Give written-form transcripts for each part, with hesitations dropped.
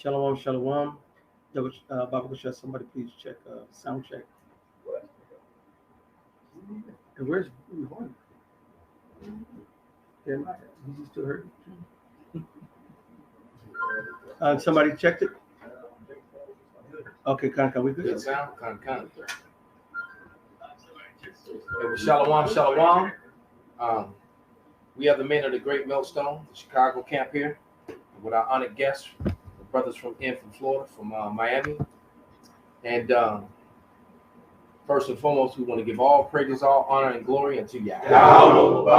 Shalom, shalom. Baba Kushah, somebody please check sound check. And where's Horn? He's still hurting. Somebody checked it. Okay, Kanka, we good? Good sound? Kind. It was Shalom, Shalom. We are the men of the Great Millstone, the Chicago camp here, with our honored guests, the brothers from Florida, from Miami. And first and foremost, we want to give all praises, all honor, and glory unto Yahweh. Double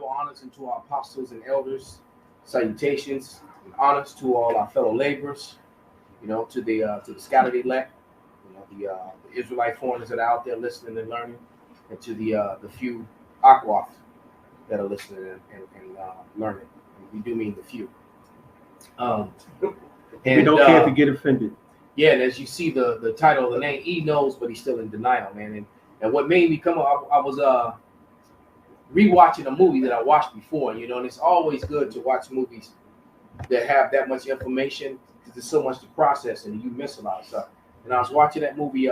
honors unto our apostles and elders. Salutations and honors to all our fellow laborers. To the scattered elect. The Israelite foreigners that are out there listening and learning, and to the few Akwath that are listening and learning. We do mean the few. And we don't care if you get offended. Yeah, and as you see the title of the name, he knows, but he's still in denial, man. And what made me come up, I was rewatching a movie that I watched before, and it's always good to watch movies that have that much information because there's so much to process and you miss a lot of stuff. And I was watching that movie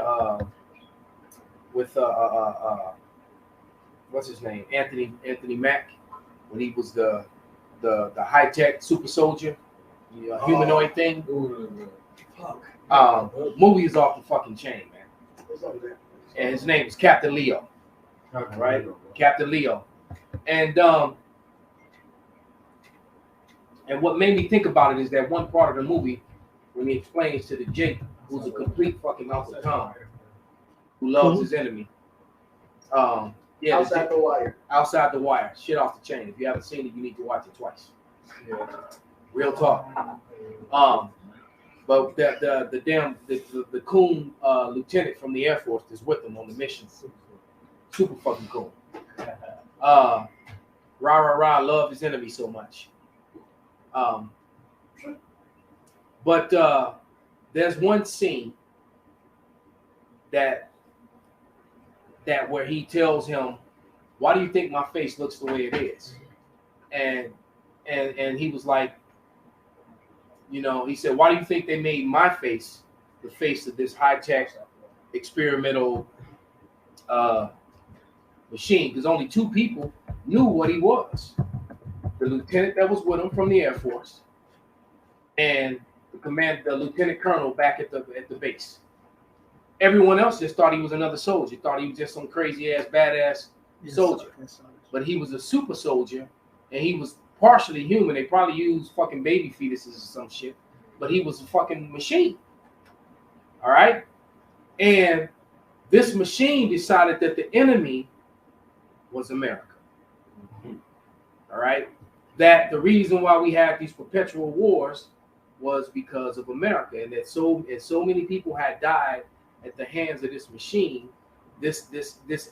with what's his name, Anthony Mack, when he was the high-tech super soldier, the humanoid thing. Movie is off the fucking chain, man. And his name is Captain Leo, right? Captain Leo, and what made me think about it is that one part of the movie when he explains to the Jake, who's a complete fucking Uncle Tom, who loves his enemy. Outside the Wire. Outside the Wire. Shit off the chain. If you haven't seen it, you need to watch it twice. Yeah. Real talk. But the coon lieutenant from the Air Force is with him on the mission. Super fucking cool. Rah rah rah, love his enemy so much. But there's one scene that where he tells him, "Why do you think my face looks the way it is?" And he was like, he said, "Why do you think they made my face the face of this high-tech experimental machine? Because only two people knew what he was: the lieutenant that was with him from the Air Force, and the lieutenant colonel back at the base. Everyone else just thought he was another soldier, thought he was just some crazy ass badass soldier. But he was a super soldier, and he was partially human. They probably used fucking baby fetuses or some shit, but he was a fucking machine. All right, and this machine decided that the enemy was America. All right, that the reason why we have these perpetual wars was because of America, and that so many people had died at the hands of this machine. This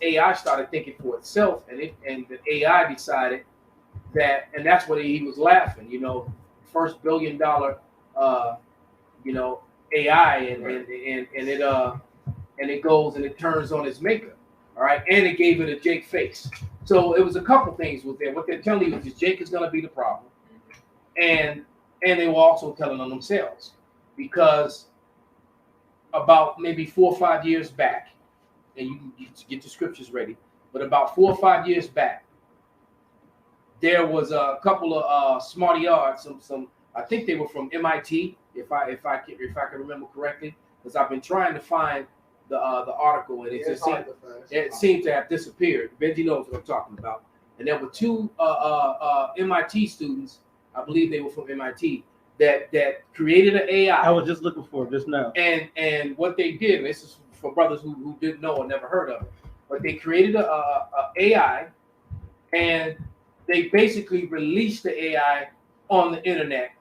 AI started thinking for itself, and the AI decided that, and that's what he was laughing. First $1 billion, AI, and it goes and it turns on its maker. All right, and it gave it a Jake face. So it was a couple things with there. What they're telling you is Jake is going to be the problem, and they were also telling on themselves, because about maybe 4 or 5 years back, and you can get the scriptures ready, but about 4 or 5 years back, there was a couple of smarty yards, some I think they were from MIT, if I can remember correctly, because I've been trying to find the article, and it seemed to have disappeared. Benji knows what I'm talking about. And there were two MIT students, I believe they were from MIT, that created an AI. I was just looking for it just now. And what they did, and this is for brothers who didn't know or never heard of it, but they created a AI, and they basically released the AI on the internet,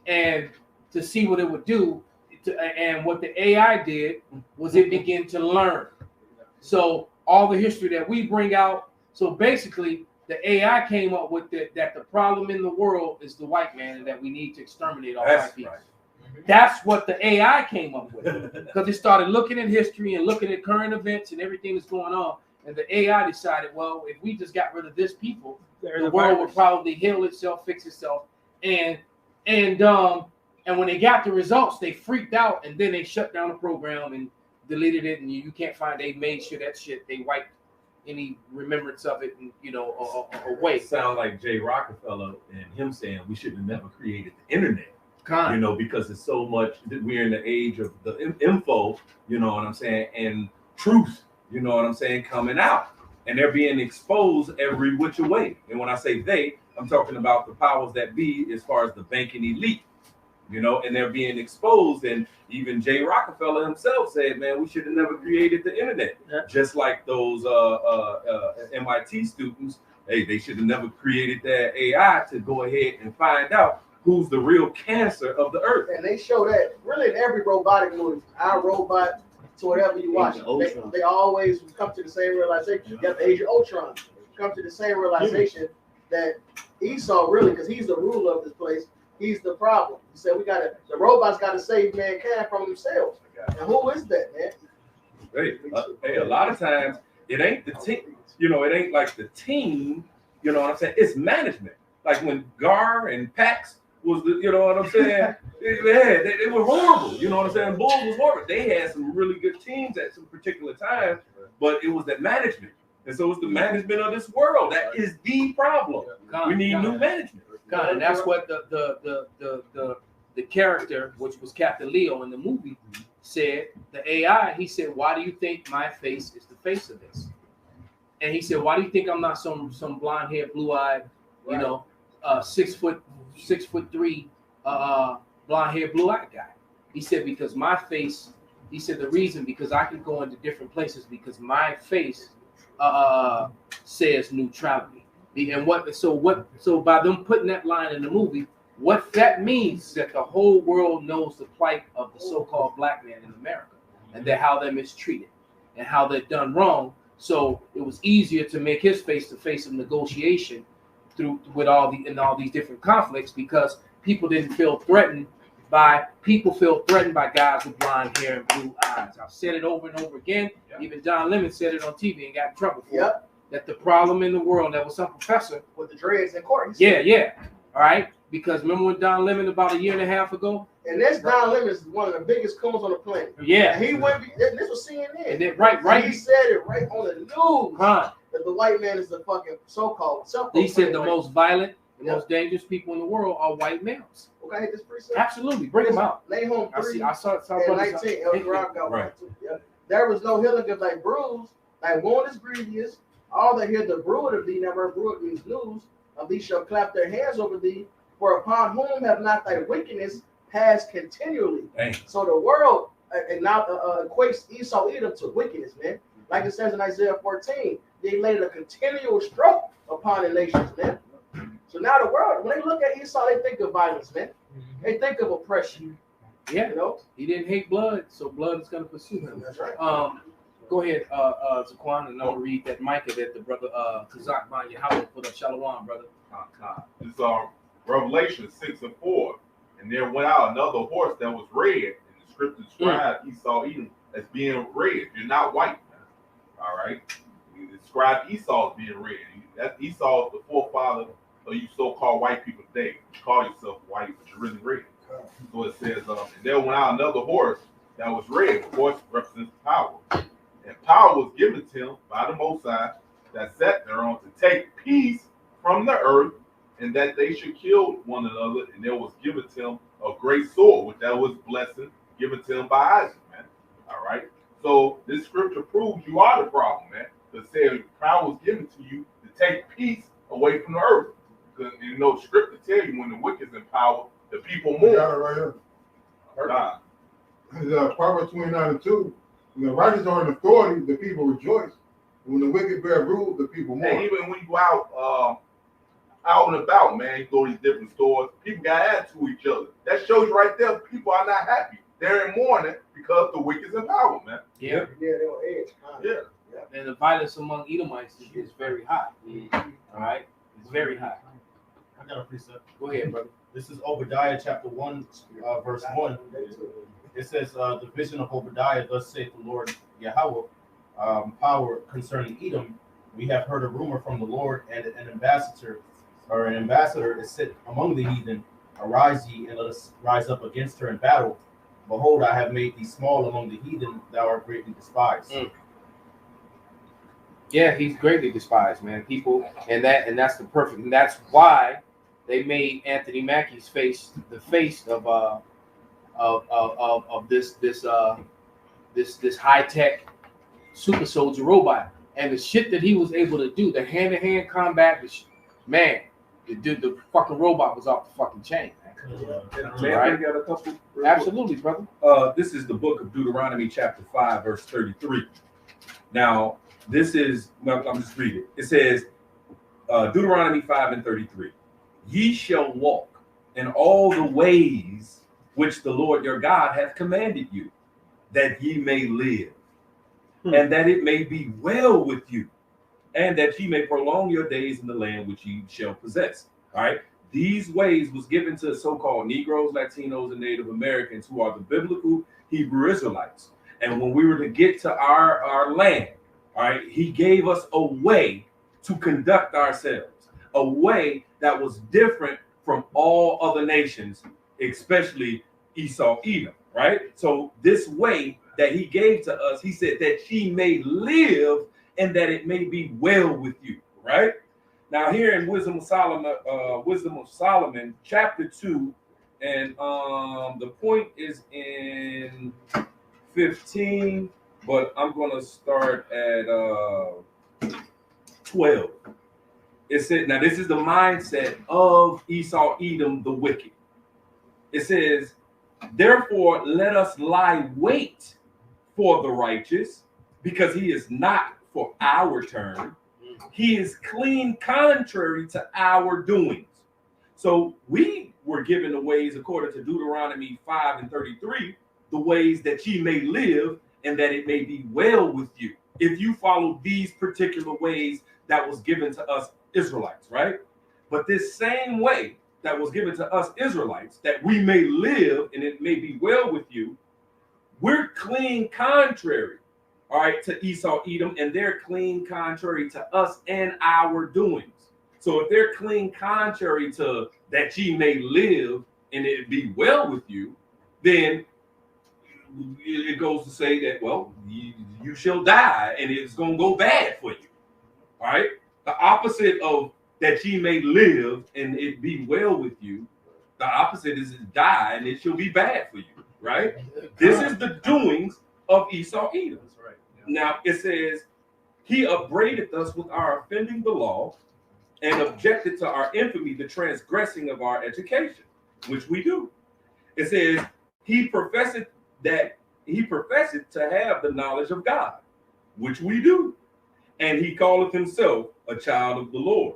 and to see what it would do. And what the AI did was it began to learn. So all the history that we bring out, so basically the AI came up with that the problem in the world is the white man, and that we need to exterminate all white people. Right. That's what the AI came up with, because it started looking at history and looking at current events and everything that's going on. And the AI decided, well, if we just got rid of this people, the world would probably heal itself, fix itself, and when they got the results, they freaked out, and then they shut down the program and deleted it, and you can't find. They made sure that shit they wiped any remembrance of it, and away. It sounds like Jay Rockefeller and him saying we should have never created the internet. Because it's so much. We're in the age of the info. You know what I'm saying, and truth. You know what I'm saying, coming out, and they're being exposed every which way. And when I say they, I'm talking about the powers that be, as far as the banking elite. And they're being exposed. And even Jay Rockefeller himself said, man, we should have never created the internet. Yeah. Just like those MIT students, they should have never created that AI to go ahead and find out who's the real cancer of the earth. And they show that really in every robotic movie, Our Robot, to whatever you watch. They always come to the same realization. You got the Age of Ultron. Come to the same realization that Esau really, because he's the ruler of this place, he's the problem. He said the robots got to save mankind from themselves. And who is that, man? Hey, a lot of times it ain't the team. It ain't like the team. You know what I'm saying? It's management. Like when Gar and Pax was the, you know what I'm saying? they were horrible. You know what I'm saying? Bulls was horrible. They had some really good teams at some particular times, but it was that management. And so it's the management of this world that is the problem. We need new management. And that's what the character, which was Captain Leo in the movie, said. The AI, he said, "Why do you think my face is the face of this?" And he said, "Why do you think I'm not some blonde haired, blue eyed, 6'3", blonde haired, blue eyed guy?" He said, "Because my face." He said, "The reason because I can go into different places because my face says neutrality." And so by them putting that line in the movie, what that means is that the whole world knows the plight of the so-called black man in America and how they're mistreated and how they're done wrong. So it was easier to make his face the face of negotiation with all these different conflicts because people didn't feel threatened by guys with blonde hair and blue eyes. I've said it over and over again. Yep. Even Don Lemon said it on TV and got in trouble for it. That the problem in the world, that was some professor with the dreads and court. Yeah. All right. Because remember when Don Lemon about a year and a half ago? And this Don Lemon is one of the biggest coons on the planet. Yeah. And he went. This was CNN. And then right. He said it right on the news. That the white man is the fucking so-called. He said the most violent, the most dangerous people in the world are white males. Okay, this preset. Absolutely, bring them out. Lay home 3. I saw and 19. El Dorado got one too. Yeah. There was no healing of like bruise, like one is grievous. All that hear the brood of thee, never brood means news. Of thee shall clap their hands over thee, for upon whom have not thy wickedness passed continually. Dang. So the world and now equates Esau Edom to wickedness, man. Like it says in Isaiah 14, they laid a continual stroke upon the nations, man. So now the world, when they look at Esau, they think of violence, man. They think of oppression. Yeah, he didn't hate blood, so blood is going to pursue him. That's right. Go ahead, Zaquan, and I'll read that Micah that the brother Kazak Ban Yahweh put up. Shalom, brother. It's Revelation 6:4. And there went out another horse that was red, and the scripture described Esau Edom as being red. You're not white, man. All right. You describe Esau as being red. That Esau is the forefather of you so-called white people today. You call yourself white, but you're really red. So it says, and there went out another horse that was red. The horse represents power. And power was given to him by the Most High that sat thereon to take peace from the earth, and that they should kill one another. And there was given to him a great sword, which that was blessing given to him by Isaac, man. All right. So this scripture proves you are the problem, man. It says power was given to you to take peace away from the earth. Because the scripture tell you when the wicked is in power, the people mourn. Got it right here. Proverbs 29:2. When the righteous are in authority, the people rejoice. When the wicked bear rule, the people mourn. And even when you go out and about, man, you go to these different stores, people got attitude to each other. That shows you right there, people are not happy. They're in mourning because the wicked's in power, man. Yeah, they're on edge. Yeah. And the violence among Edomites is very high. All right, it's very high. I got a precept. Go ahead, brother. This is Obadiah chapter 1, verse 1. It says, the vision of Obadiah, thus saith the Lord Yahweh, power concerning Edom, we have heard a rumor from the Lord, and an ambassador is set among the heathen. Arise ye, and let us rise up against her in battle. Behold, I have made thee small among the heathen, thou art greatly despised. Yeah, he's greatly despised, man. People, and that's the perfect, and that's why they made Anthony Mackie's face the face of this high tech super soldier robot, and the shit that he was able to do, the hand to hand combat, man, the fucking robot was off the fucking chain, man. I got a couple. Absolutely, brother. This is the book of Deuteronomy, chapter 5, verse 33. Now, this is, well, I'm just reading it. It says, Deuteronomy 5 and 33. Ye shall walk in all the ways which the Lord your God hath commanded you, that ye may live, and that it may be well with you, and that ye may prolong your days in the land which ye shall possess. All right. These ways was given to so-called Negroes, Latinos, and Native Americans who are the biblical Hebrew Israelites. And when we were to get to our land, all right, he gave us a way to conduct ourselves, a way that was different from all other nations, especially Esau, Edom, right? So this way that he gave to us, he said that ye may live and that it may be well with you, right? Now here in Wisdom of Solomon, chapter 2, and the point is in 15, but I'm going to start at 12. It said, now this is the mindset of Esau, Edom, the wicked. It says, therefore let us lie wait for the righteous, because he is not for our turn. He is clean contrary to our doings. So we were given the ways, according to Deuteronomy 5 and 33, the ways that ye may live and that it may be well with you, if you follow these particular ways that was given to us Israelites, right? But this same way that was given to us Israelites, that we may live and it may be well with you, we're clean contrary, all right, to Esau, Edom, and they're clean contrary to us and our doings. So if they're clean contrary to that ye may live and it be well with you, then it goes to say that, well, you shall die and it's going to go bad for you, all right? The opposite of that ye may live and it be well with you, the opposite is die and it shall be bad for you, right? This is the doings of Esau, Edom. That's right. Yeah. Now it says, he upbraided us with our offending the law and objected to our infamy, the transgressing of our education, which we do. It says, he professed to have the knowledge of God, which we do. And he calleth himself a child of the Lord,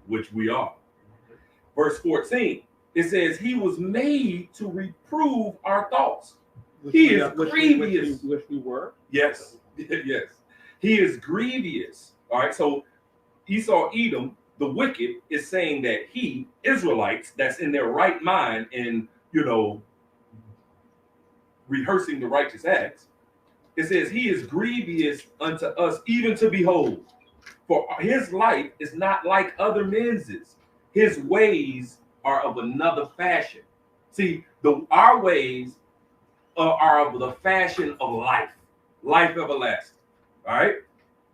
which we are. Verse 14, it says, he was made to reprove our thoughts. He is grievous. Which we were. Yes, yes. He is grievous. All right, so Esau, Edom, the wicked, is saying that he, Israelites, that's in their right mind and, rehearsing the righteous acts, it says he is grievous unto us even to behold. For his life is not like other men's. His ways are of another fashion. See, our ways are of the fashion of life everlasting. All right.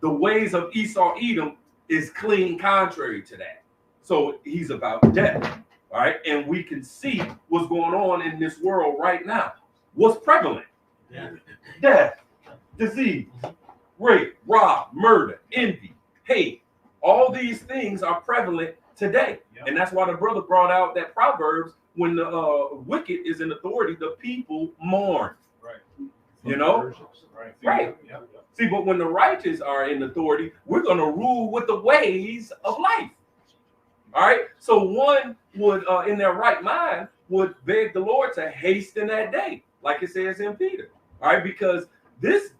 The ways of Esau, Edom is clean contrary to that. So he's about death. All right. And we can see what's going on in this world right now. What's prevalent? Death, disease, rape, rob, murder, envy, hate. All these things are prevalent today. Yep. And that's why the brother brought out that Proverbs, when the wicked is in authority, the people mourn. Right. Right. Yep. See, but when the righteous are in authority, we're going to rule with the ways of life. All right. So one would, in their right mind, would beg the Lord to hasten that day, like it says in Peter. All right. Because this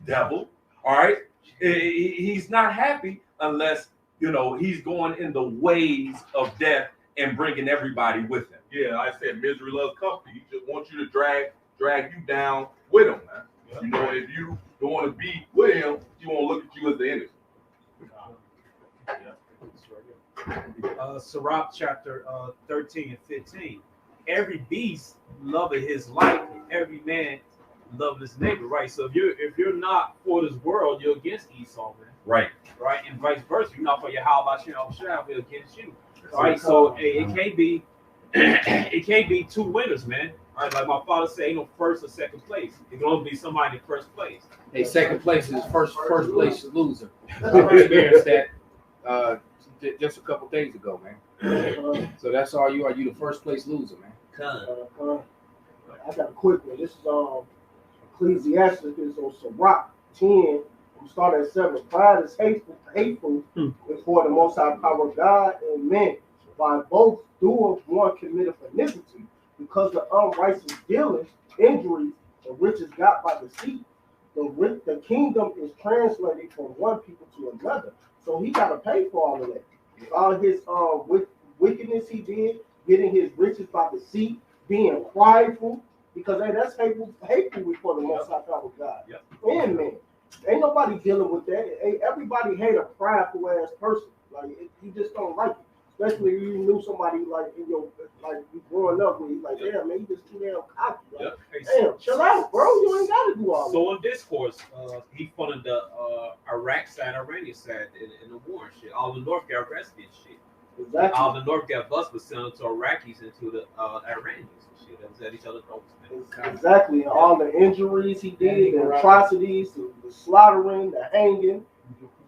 devil, all right, he's not happy unless, he's going in the ways of death and bringing everybody with him. Yeah, I said misery loves company. He just wants you to drag you down with him, man. If you don't want to be with him, he won't look at you as the enemy. Sirach chapter 13 and 15. Every beast loveth his like, and every man loveth his neighbor, right? So if you're not for this world, you're against Esau, man. Right. Right, and vice versa. You're not for your how about we're against you. All right, so it can't be it can't be two winners, man. All right, like my father said, ain't no first or second place. It can only be somebody in first place. Hey, second place is first place loser. I experienced that just a couple days ago, man. So that's all you are. You the first place loser, man. I got a quick one. This is Ecclesiastes. It's on Sirach 10. We start at 7. Pride is hateful before the Most High power of God and men. By both doers one committeth iniquity, because the unrighteous dealings, injuries, the riches got by deceit. The kingdom is translated from one people to another. So he got to pay for all of that. All his wickedness he did, getting his riches by deceit, being prideful, because hey, that's hateful before the Most High power of God and man. Ain't nobody dealing with that. Hey, everybody hate a prideful ass person. Like you just don't like it. Especially if you knew somebody like in your you growing up with, like, damn man, you just too damn cocky. Like, damn, chill out, bro. You ain't gotta do all that. So in discourse, he funded the Iraq side, Iranian side in the war and shit. All the North got arrested and shit. Exactly. All the North got bused for selling to Iraqis and to the Iranians and shit. That was at each other's throats, man. Exactly. And all the injuries he did, the atrocities, the slaughtering, the hanging,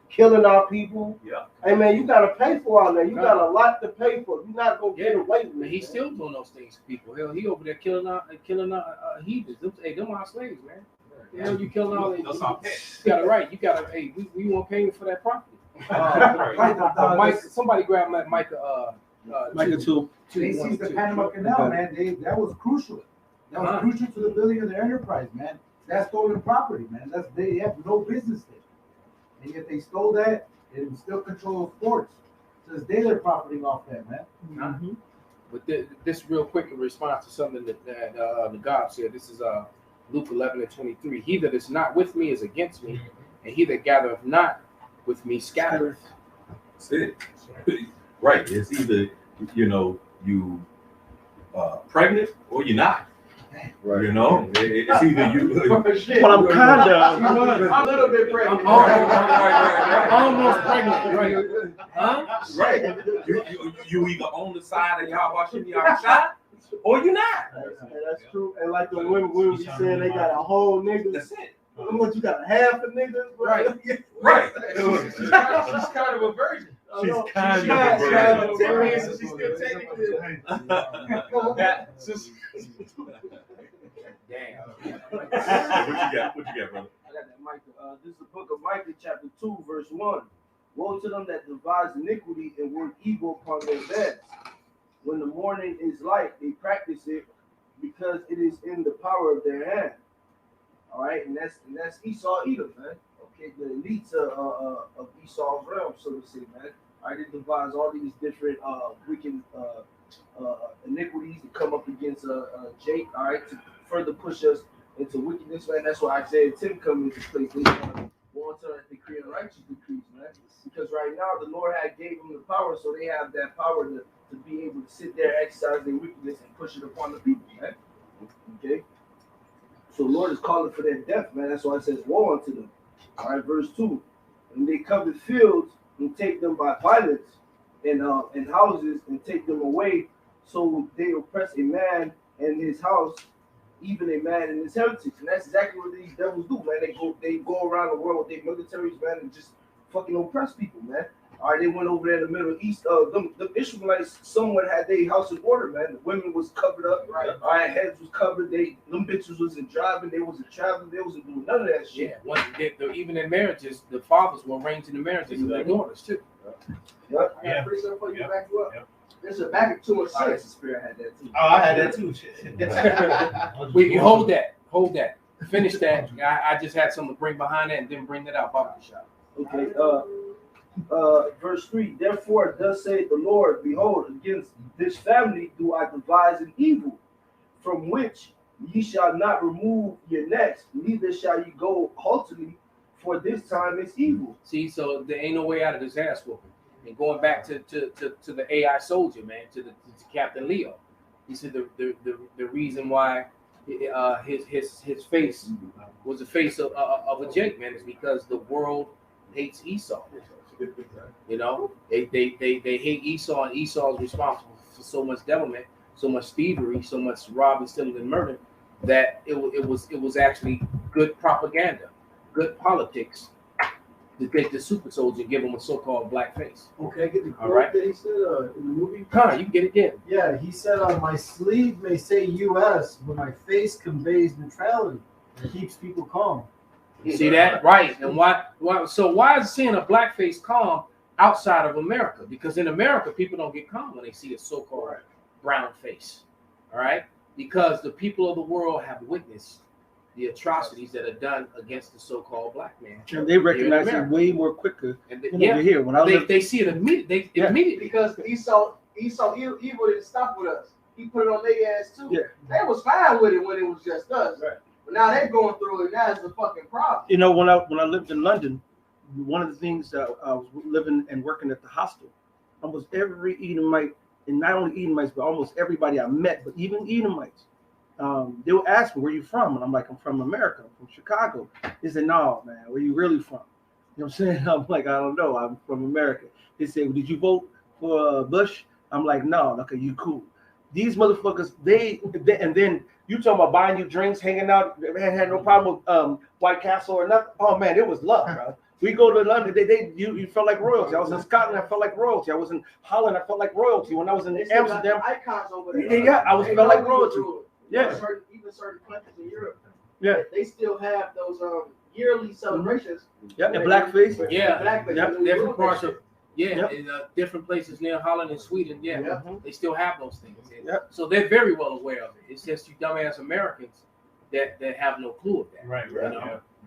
killing our people. Yeah. Hey man, you gotta pay for all that. You got a lot to pay for. You're not gonna get away with it. He's still doing those things to people. Hell, he over there killing heathens. Them our slaves, man. Hell, you killing all that. That's our pets. You got it right. You got to. Hey, we want to pay you for that property. Right. Somebody grab Micah. Micah 2. They seized the Panama Canal, man. That was crucial. That was crucial to the building of the enterprise, man. That's stolen property, man. They have no business there. And yet they stole that and still control ports. So it's they're profiting off that, man. Mm-hmm. But this real quick in response to something that the God said. This is Luke 11:23. He that is not with me is against me, and he that gathereth not with me scattereth. That's it. Right. It's either you pregnant or you're not. Right. It's either you. Well, I'm kind of. I'm a little bit pregnant. Almost pregnant. Right. Huh? Right. You either on the side of Yahweh Shah or you're not. That's true. And like the women be saying they got a whole nigga. That's it. What you got, half a nigga? Right. Right. She's kind of a virgin. She's kind of a virgin. So she's still technically. Damn. What you got, brother? I got that Micah. This is the book of Micah, chapter 2, verse 1. Woe to them that devise iniquity and work evil upon their beds. When the morning is light, they practice it because it is in the power of their hand. All right, and that's Esau Edom, man. Okay, the elites of Esau's realm, so to say, man. All right, they devise all these different wicked iniquities to come up against Jake. All right, to further push us into wickedness, man. That's why Isaiah 10 come into place. They want to decree and righteous decrees, man. Because right now the Lord had gave them the power, so they have that power to be able to sit there, exercise their wickedness, and push it upon the people, man. Okay. So the Lord is calling for their death, man. That's why it says, woe unto them. All right, verse 2. And they cover fields and take them by violence, and houses and take them away. So they oppress a man and his house, even a man and his heritage. And that's exactly what these devils do, man. They go around the world with their militaries, man, and just fucking oppress people, man. All right, they went over there in the Middle East. The Israelites somewhat had their house in order, man. The women was covered up, right? All right, heads was covered. Them bitches wasn't driving. They wasn't traveling. They wasn't doing none of that shit. Yeah, even in marriages, the fathers were arranging the marriages of their daughters too. Yep. Yeah. Pretty simple for you to back you up. This is back in too much sense. Spirit had that too. Oh, I had that too. Shit. We hold that. Finish that. I just had something to bring behind that and then bring that out. Okay. Verse 3. Therefore, thus saith the Lord, behold, against this family do I devise an evil, from which ye shall not remove your necks, neither shall ye go haughtily, for this time is evil. See, so there ain't no way out of this ass whooping. And going back to the AI soldier, man, to Captain Leo, he said the reason why his face was the face of a Jake, man, is because the world hates Esau. You know, they hate Esau, and Esau is responsible for so much devilment, so much thievery, so much robbing, stealing, and murder, that it was actually good propaganda, good politics to take the super soldier and give him a so-called black face. Okay, I get the All quote right. that he said in the movie. Connor, you can get it again. Yeah, he said, my sleeve may say U.S., but my face conveys neutrality. It keeps people calm. You see that? Right. And why is seeing a black face calm outside of America? Because in America, people don't get calm when they see a so-called brown face. All right? Because the people of the world have witnessed the atrocities that are done against the so-called black man. And they recognize it way more quicker and than over here. When they see it immediately. Immediately. Because Esau evil didn't stop with us. He put it on their ass too. Yeah. They was fine with it when it was just us. Right. But now they're going through it. Now it's a fucking problem. You know, when I lived in London, one of the things that I was living and working at the hostel, almost every Edomite, and not only Edomites, but almost everybody I met, but even Edomites, they would ask me, where you from? And I'm like, I'm from America, I'm from Chicago. They said, no, man, where you really from? You know what I'm saying? I'm like, I don't know, I'm from America. They said, well, did you vote for Bush? I'm like, no. Okay, you cool. These motherfuckers, they and then you talking about buying you drinks, hanging out, man, had no problem with White Castle or nothing. Oh man, it was love, bro. We go to London, you felt like royalty. I was in Scotland, I felt like royalty. I was in Holland, I felt like royalty. When I was in Amsterdam, icons over there. Yeah, I felt like royalty. Yeah. Even certain countries in Europe, yeah, they still have those yearly celebrations. Yeah, and blackface. Yeah, blackface. Different parts of in different places near Holland and Sweden. Yeah, they still have those things. So they're very well aware of it. It's just you dumbass Americans that have no clue of that. Right.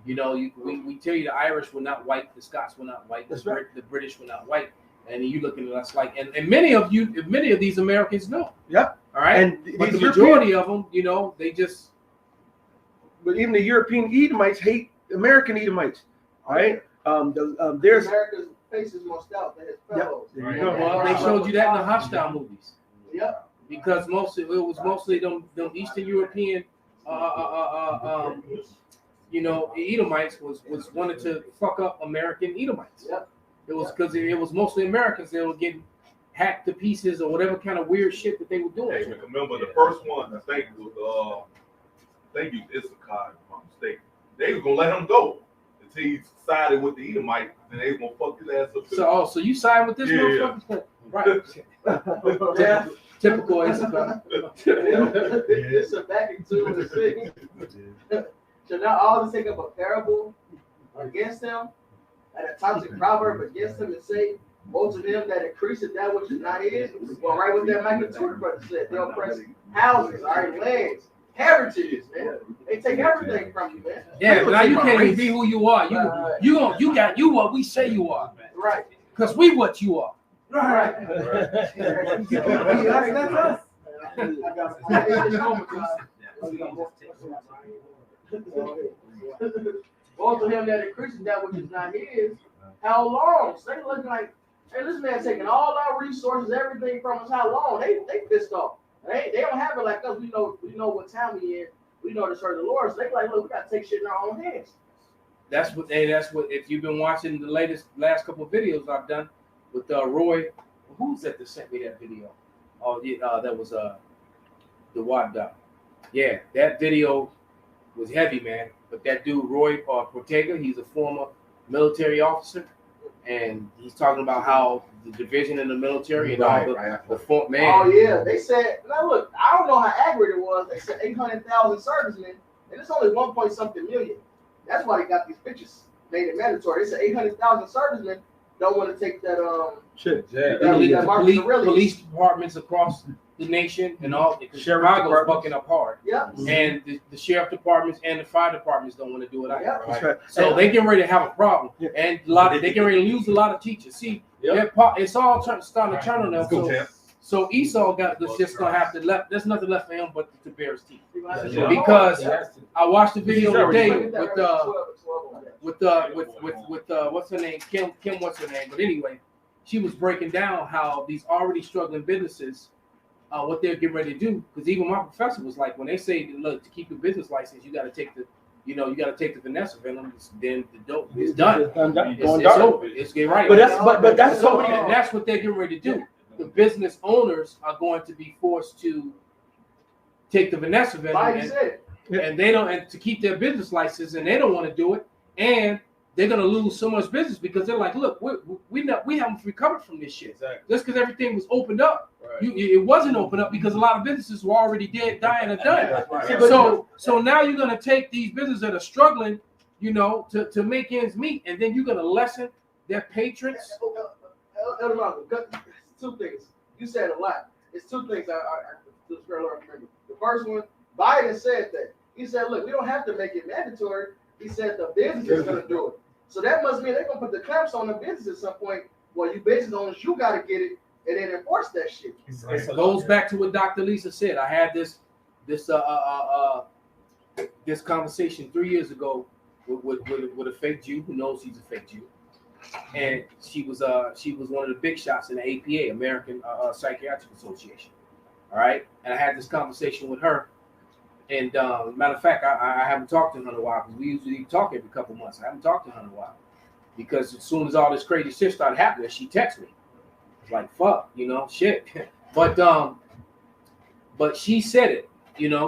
You know, we tell you the Irish were not white, the Scots were not white, the British were not white, and you looking at us like, and many of these Americans know. Yeah. All right. But the majority of them, you know, they just. But even the European Edomites hate American Edomites. All right. There's America's face is more stout than his fellows. Well, they showed you that in the Hostile movies. Yep. Because it was mostly them Eastern European, you know, Edomites was wanted to fuck up American Edomites. Yep. It was because it was mostly Americans that were getting hacked to pieces or whatever kind of weird shit that they were doing. Hey, remember the first one? I think was Issachar, if I'm not mistaken. They were gonna let him go until he sided with the Edomite, and they were gonna fuck his ass up. Too. So you side with this motherfucker? Right. Yeah. Typical Issachar. This is back in 2 and 6. So now all to take up a parable against them, and a toxic proverb against them, and say, woe to them that increaseth that which is not his. Well, right with that Michael Tudor brother said, they'll oppress houses, all right, lands, heritages, man. They take everything from you, man. Yeah, but now you can't even be who you are. You what we say you are, man. Right. Because we what you are. Right. Woe to him that increases that which is not his. How long? So they looking like, hey, this man taking all our resources, everything from us. How long? They pissed off. They don't have it like us. We know what time we in. We know to serve the Lord. So they like, look, we gotta take shit in our own hands. That's what if you've been watching the last couple of videos I've done with Roy, who's that sent me that video? Oh yeah, that was the Watt Dog. Yeah, that video was heavy, man. But that dude Roy Ortega, he's a former military officer, and he's talking about how the division in the military and all the man. Oh yeah, they said. Now look, I don't know how accurate it was. They said 800,000 servicemen, and it's only 1.something million. That's why they got these pictures made it mandatory. They said 800,000 servicemen don't want to take that shit. Police departments across the nation and all. Chicago's fucking up hard. Yeah. And the sheriff departments and the fire departments don't want to do it either. Yeah. That's right. So they getting ready to have a problem, and they getting ready to lose a lot of teachers. See, it's all starting to turn on them. So Esau just gonna have to left. There's nothing left for him but to bear his teeth. Because I watched the video today with what's her name? Kim what's her name? But anyway, she was breaking down how these already struggling businesses, what they're getting ready to do. Because even my professor was like, when they say, look, to keep your business license, you got to take the, you got to take the Vanessa venom. Then the dope is done. It's over. It's get right. But that's so that's what they're getting ready to do. The business owners are going to be forced to take the Vanessa venom, and they don't, and to keep their business license, and they don't want to do it, and they're gonna lose so much business because they're like, look, we haven't recovered from this shit. Exactly. Just because everything was opened up, it wasn't opened up because a lot of businesses were already dead, dying, and done. Right. So now you're gonna take these businesses that are struggling, to make ends meet, and then you're gonna lessen their patrons. Two things. You said a lot. It's two things I remember. The first one, Biden said that. He said, look, we don't have to make it mandatory. He said the business is going to do it. So that must mean they're going to put the clamps on the business at some point. Well, you business owners, you got to get it and then enforce that shit. It goes back to what Dr. Lisa said. I had this conversation 3 years ago with a fake Jew who knows he's a fake Jew. And she was one of the big shots in the APA, American Psychiatric Association. All right, and I had this conversation with her, and matter of fact, I haven't talked to her in a while because we usually talk every couple months. I haven't talked to her in a while because as soon as all this crazy shit started happening, she texted me. It's like fuck, shit. But she said it,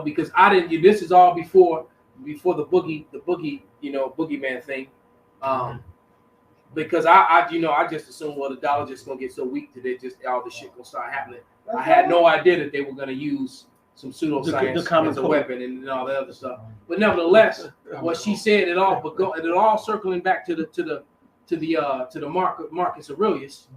because I didn't. This is all before the boogeyman thing. Because I just assumed, well, the dollar just gonna get so weak that all this shit gonna start happening. I had no idea that they were gonna use some pseudoscience as a weapon and all that other stuff. But nevertheless, what she said it all circling back to the Marcus Aurelius.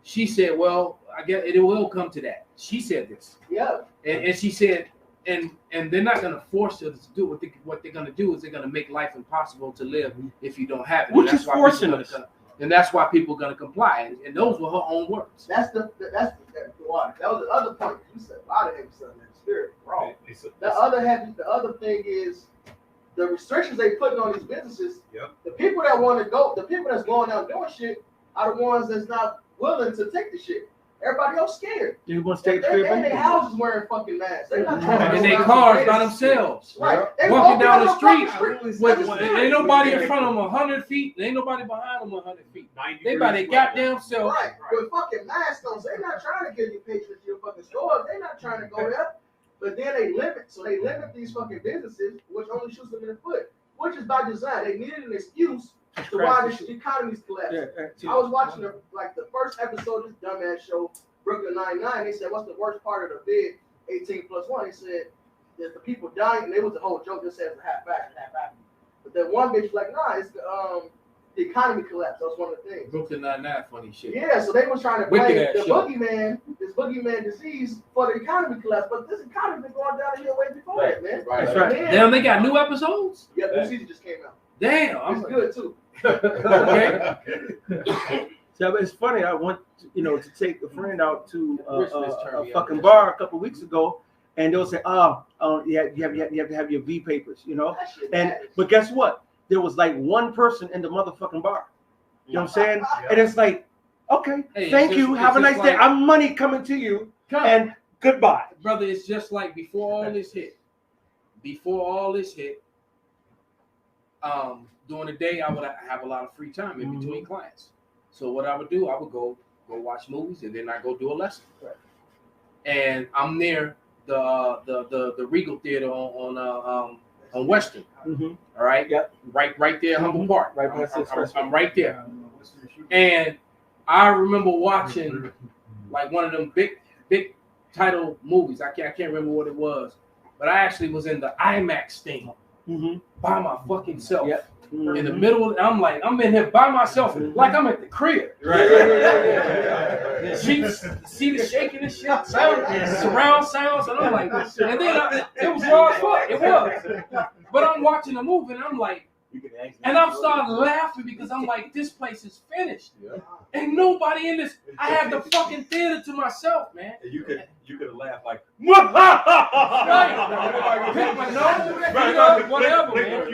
She said, well, I guess it will come to that. She said this. Yeah. And she said, and they're not going to force us to do what they're going to do is they're going to make life impossible to live if you don't have it. Which is forcing us. And that's why people are going to comply. And those were her own words. That was the other point. You said a lot of heavy stuff in the spirit. Wrong. The other thing is the restrictions they putting on these businesses. Yep. The people that want to go, the people that's going out doing shit are the ones that's not willing to take the shit. Everybody else scared. You want to stay in their houses wearing fucking masks. They're not in their cars by themselves. Right. Walking down the street. Ain't nobody in front of them 100 feet. Ain't nobody behind them 100 feet. They by their goddamn self. Right. With fucking masks on. So they're not trying to get you patrons to your fucking stores. They're not trying to go there. But then they limit these fucking businesses, which only shoots them in the foot. Which is by design. They needed an excuse to why the economy's collapsing. I was watching the first episode of this dumbass show, Brooklyn Nine-Nine. They said, what's the worst part of the bid, 18+1? They said that the people dying, and it was a whole joke. They said it's half fact, half fact. But then one bitch was like, nah, it's the economy collapsed. That was one of the things. Brooklyn Nine-Nine, funny shit. Yeah, so they was trying to blame this boogeyman disease for the economy collapse. But this economy been going down here way before that, man. Right. That's right. Damn, they got new episodes? Yeah, the new season just came out. Damn. It's good, too. Okay. So it's funny. I went, to take a friend out to a fucking bar a couple weeks ago, and they'll say, you have to have your V papers, but guess what? There was like one person in the motherfucking bar. You know what I'm saying? Yeah. And it's like, okay, thank you. Have a nice day. I'm money coming to you, and goodbye, brother. It's just like before all this hit. During the day, I would have a lot of free time in between clients. So what I would do, I would go watch movies, and then I go do a lesson. Right. And I'm near the Regal Theater on Western. Mm-hmm. All right. Yep. Right there, Humboldt Park. Right. I'm right there. And I remember watching like one of them big title movies. I can't remember what it was, but I actually was in the IMAX thing by my fucking self. Yep. In the middle, I'm in here by myself, like I'm at the crib. Right. See the shaking and shit, surround sounds, and I'm like, and then it was raw as fuck. It was. But I'm watching the movie, and I'm like, and I'm starting laughing because I'm like, this place is finished. Yeah. And nobody in this. I had the fucking theater to myself, man. And you could have laughed like, right. Pick my nose, whatever, man.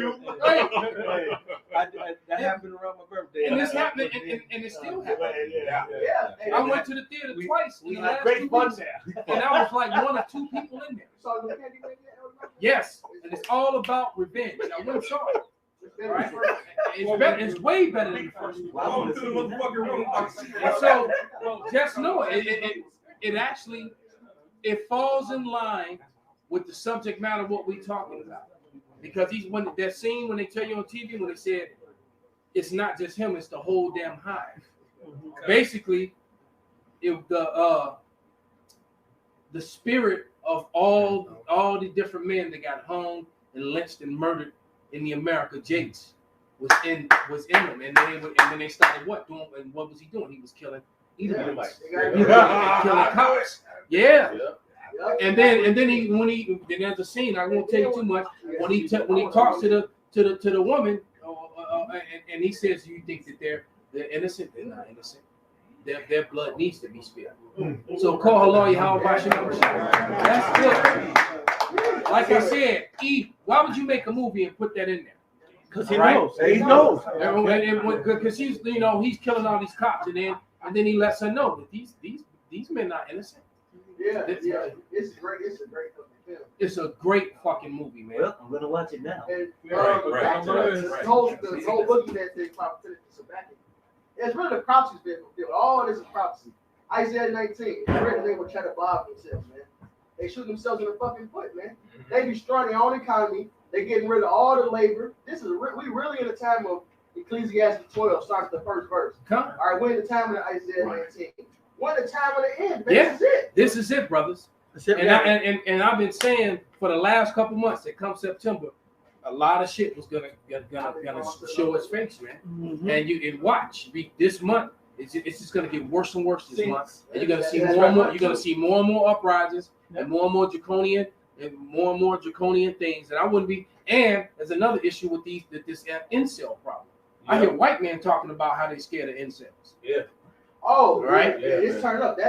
That happened around my birthday. And this happened, and it's still happening. Yeah. I went to the theater twice. We in the had last great 2 fun weeks, there. and I was like 1 or 2 people in there. So the candy man, Yes, and it's all about revenge. I went and saw it. Right? It's way better than the first one. Welcome to the motherfucking room. And so, just know it actually falls in line with the subject matter of what we're talking about. Because when that scene when they tell you on TV when they said it's not just him, it's the whole damn hive. Basically, if the spirit of all the different men that got hung and lynched and murdered in the America Jakes was in them, and then they started doing? And what was he doing? He was killing Edomites, killing cops. Yeah. And then there's a scene, I won't tell you too much, when he talks to the woman and he says, you think that they're innocent? They're not innocent. Their blood needs to be spilled. So call her lawyer, how about you? That's good. Like I said, Eve, why would you make a movie and put that in there? Because he knows. He knows. Because he's killing all these cops, and then he lets her know that these men are innocent. Yeah. It's great. It's a great fucking film. It's a great fucking movie, man. Well, I'm gonna watch it now. And Right. the whole boogeyman thing, it's really the prophecy's been fulfilled. All this is prophecy. Isaiah 19. It's written they will try to bob themselves, man. They shoot themselves in the fucking foot, man. They destroying their own economy. They getting rid of all the labor. We really in the time of Ecclesiastes 12 starts the first verse. All right, we're in the time of Isaiah 19. We're in the time of the end. Yeah. This is it. This is it, brothers. And I've been saying for the last couple months that come September, a lot of shit was gonna show its face, man. Mm-hmm. And watch this month. It's just gonna get worse and worse this month. And you're gonna see more and more. You're gonna see more and more uprisings and more draconian things. And I wouldn't be. And there's another issue with this incel problem. Yeah. I hear white men talking about how they scared of incels. Yeah. Oh, right. Yeah, it's turned up.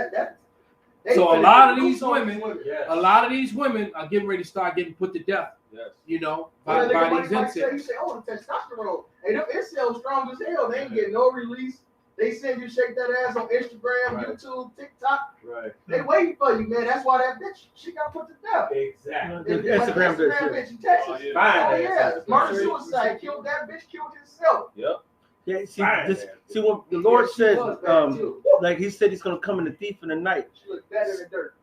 So a lot of these women are getting ready to start getting put to death. Yes. By these incels. You say, oh, the testosterone. Hey, them incels strong as hell. They ain't getting no release. They send you shake that ass on Instagram, right. YouTube, TikTok. Right. They waiting for you, man. That's why that bitch, she got put to death. Exactly. Instagram bitch in Texas. Oh, yeah. Murder suicide. Killed that bitch, killed himself. Yep. Yeah, see what the Lord says, like he said he's going to come in the thief in the night. She looked bad in the dirt.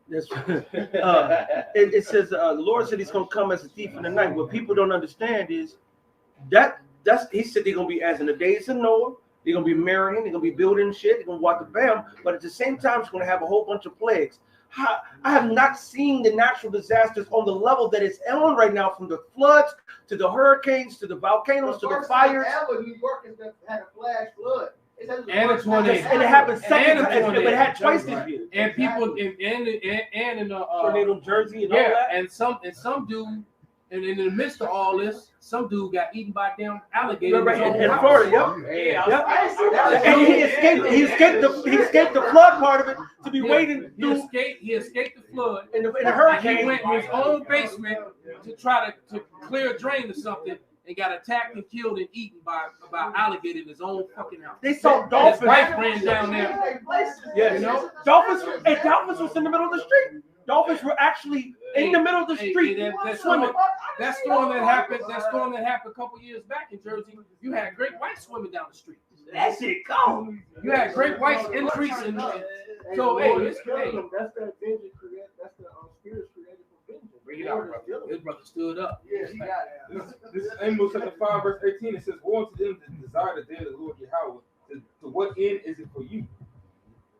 It says the Lord said he's going to come as a thief in the night. What people don't understand is that's he said they're going to be as in the days of Noah. They're going to be marrying. They're going to be building shit. They're going to walk the bam. But at the same time, it's going to have a whole bunch of plagues. I have not seen the natural disasters on the level that it's on right now, from the floods to the hurricanes to the volcanoes to the fires. New York has had a flash flood. And a tornado. And it happened second time. But it had twice this year. And people in tornado Jersey and all that. And some dude. And in the midst of all this, some dude got eaten by a damn alligator in Florida. Yep. And he escaped the flood part of it to be waiting. He escaped the flood in the hurricane. He went in his own basement to try to clear a drain or something, and got attacked and killed and eaten by alligator in his own fucking house. They saw dolphins. His wife ran down there. Yeah, dolphins was in the middle of the street. Dolphins were actually in the middle of the street swimming. That storm that happened a couple years back in Jersey, you had great whites swimming down the street. That shit gone. You had great whites increasing. So that's that vengeance created. That's the spirits created for vengeance. Bring it out, brother. This brother stood up. Yeah, he got it. This is Amos chapter 5, verse 18. It says, "Woe to them that desire the day of the Lord Yahweh. To what end is it for you?"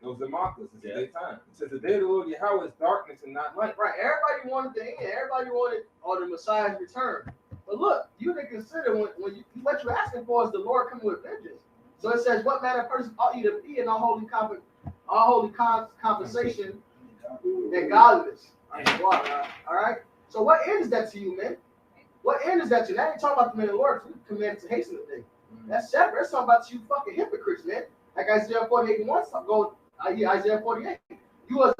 Those are mockers. It's their time. It says, "The day of the Lord Yahweh is darkness and not light." Right. Everybody wanted the end. Everybody wanted the Messiah's return. But look, you can consider when what you're asking for is the Lord coming with vengeance. So it says, "What manner of person ought you to be in all holy compensation and godliness?" All right. So what end is that to you, man? What end is that to you? That ain't talking about the man of the Lord. We commanded to hasten the day. That's separate. That's talking about you fucking hypocrites, man. Like Isaiah 48 and 1, go Isaiah 48. You a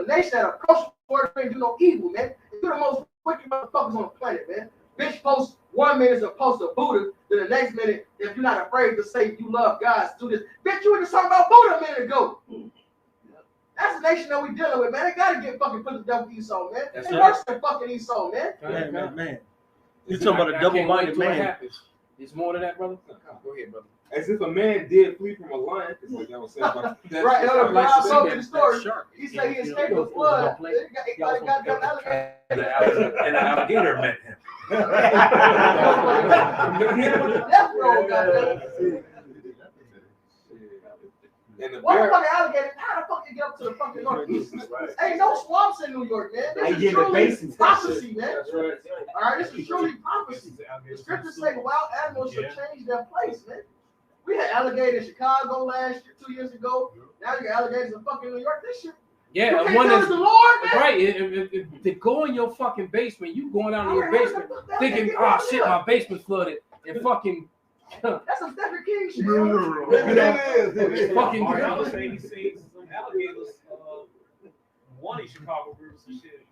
nation that approach before and do no evil, man. You're the most wicked motherfuckers on the planet, man. Bitch post 1 minute is a post of Buddha, then the next minute, if you're not afraid to say you love God, do this. Bitch, you were just talking about Buddha a minute ago. That's the nation that we dealing with, man. They gotta get fucking put the devil Esau, man. It's worse than fucking Esau, man. Man. You talking about a double-minded man? It's more than that, brother. Go ahead, brother. As if a man did flee from a lion. Like I was saying about right, Elder Brown told me the story. He said he escaped the flood. And an alligator met him. What the fucking alligator? How the fuck you get up to the fucking northeast? Ain't no swamps in New York, man. This is truly prophecy, man. All right, this is truly prophecy. The scriptures say wild animals should change their place, man. We had alligators in Chicago last year, 2 years ago. Now you got alligators in fucking New York. This shit. Yeah, you one is the Lord, man. Right. If to go in your fucking basement, you going down in your basement thinking, oh shit, my basement's flooded, and fucking. That's some Stephen King shit. It is. Fucking. I was saying he seen some alligators. One in Chicago River, some shit.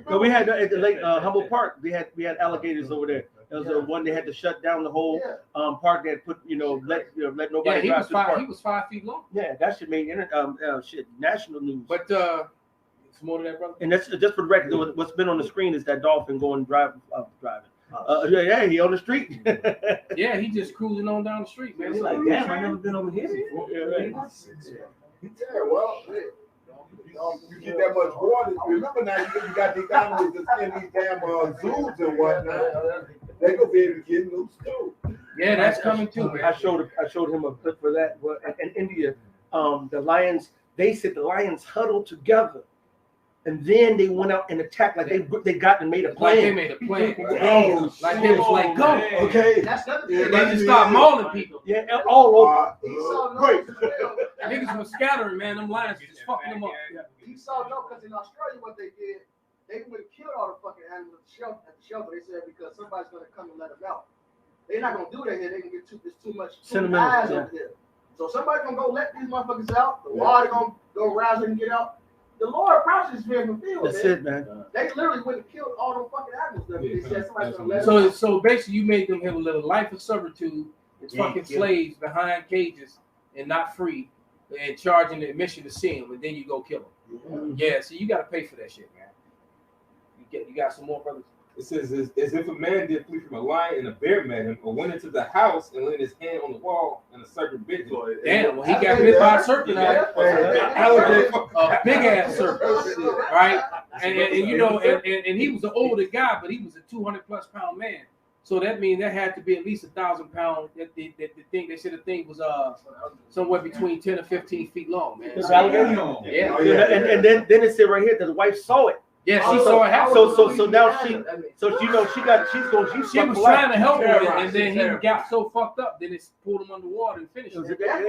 So we had at the Lake Humboldt Park. We had alligators over there. There was one they had to shut down the whole park. That had put let nobody. Yeah, he was 5 feet long. Yeah, that should make national news. But it's more than that, brother. And that's just for the record. What's been on the screen is that dolphin going driving. Yeah, he on the street. Yeah, he just cruising on down the street, man. He's like, damn, I never been over here. Yeah, well, you get that much water. Remember now, you got these animals that's in these damn zoos and whatnot. They gonna be able to get loose too. Yeah, that's coming too, man. I showed him a clip for that. In India, the lions. They said the lions huddled together. And then they went out and attacked like they got and made a plan. Like they made a plan. Like they was like, go. Okay. That's nothing. They just start mauling people. Yeah, all over. Great. Niggas was scattering, man. Them lions just fucking them up. He saw no, because in Australia, what they did, they would kill all the fucking animals at the shelter. They said because somebody's gonna come and let them out. They're not gonna do that here. They can get too much eyes over there. So somebody's gonna go let these motherfuckers out. The water gonna go rise and get out. The Lord prophecy is being fulfilled. That's it, man. They literally went and killed all them fucking animals. They said somebody's gonna let them out. So basically, you made them have a little life of servitude. It's fucking slaves behind cages and not free, and charging the admission to see them, and then you go kill them. Yeah, so you got to pay for that shit, man. You got some more, brothers. It says, as if a man did flee from a lion and a bear met him, or went into the house and laid his hand on the wall and a serpent bit him. Damn, well, he got bit by a serpent. A big ass serpent, right? And you know, and he was an older guy, but he was a 200+ pound man. So that means that had to be at least 1,000 pounds. The thing they said the thing was somewhere between 10 or 15 feet long, man. Yeah. And then it said right here that the wife saw it. Yeah, she saw it happen. So now she was trying to help him, and then he got so fucked up, then it pulled him underwater and finished him. They grab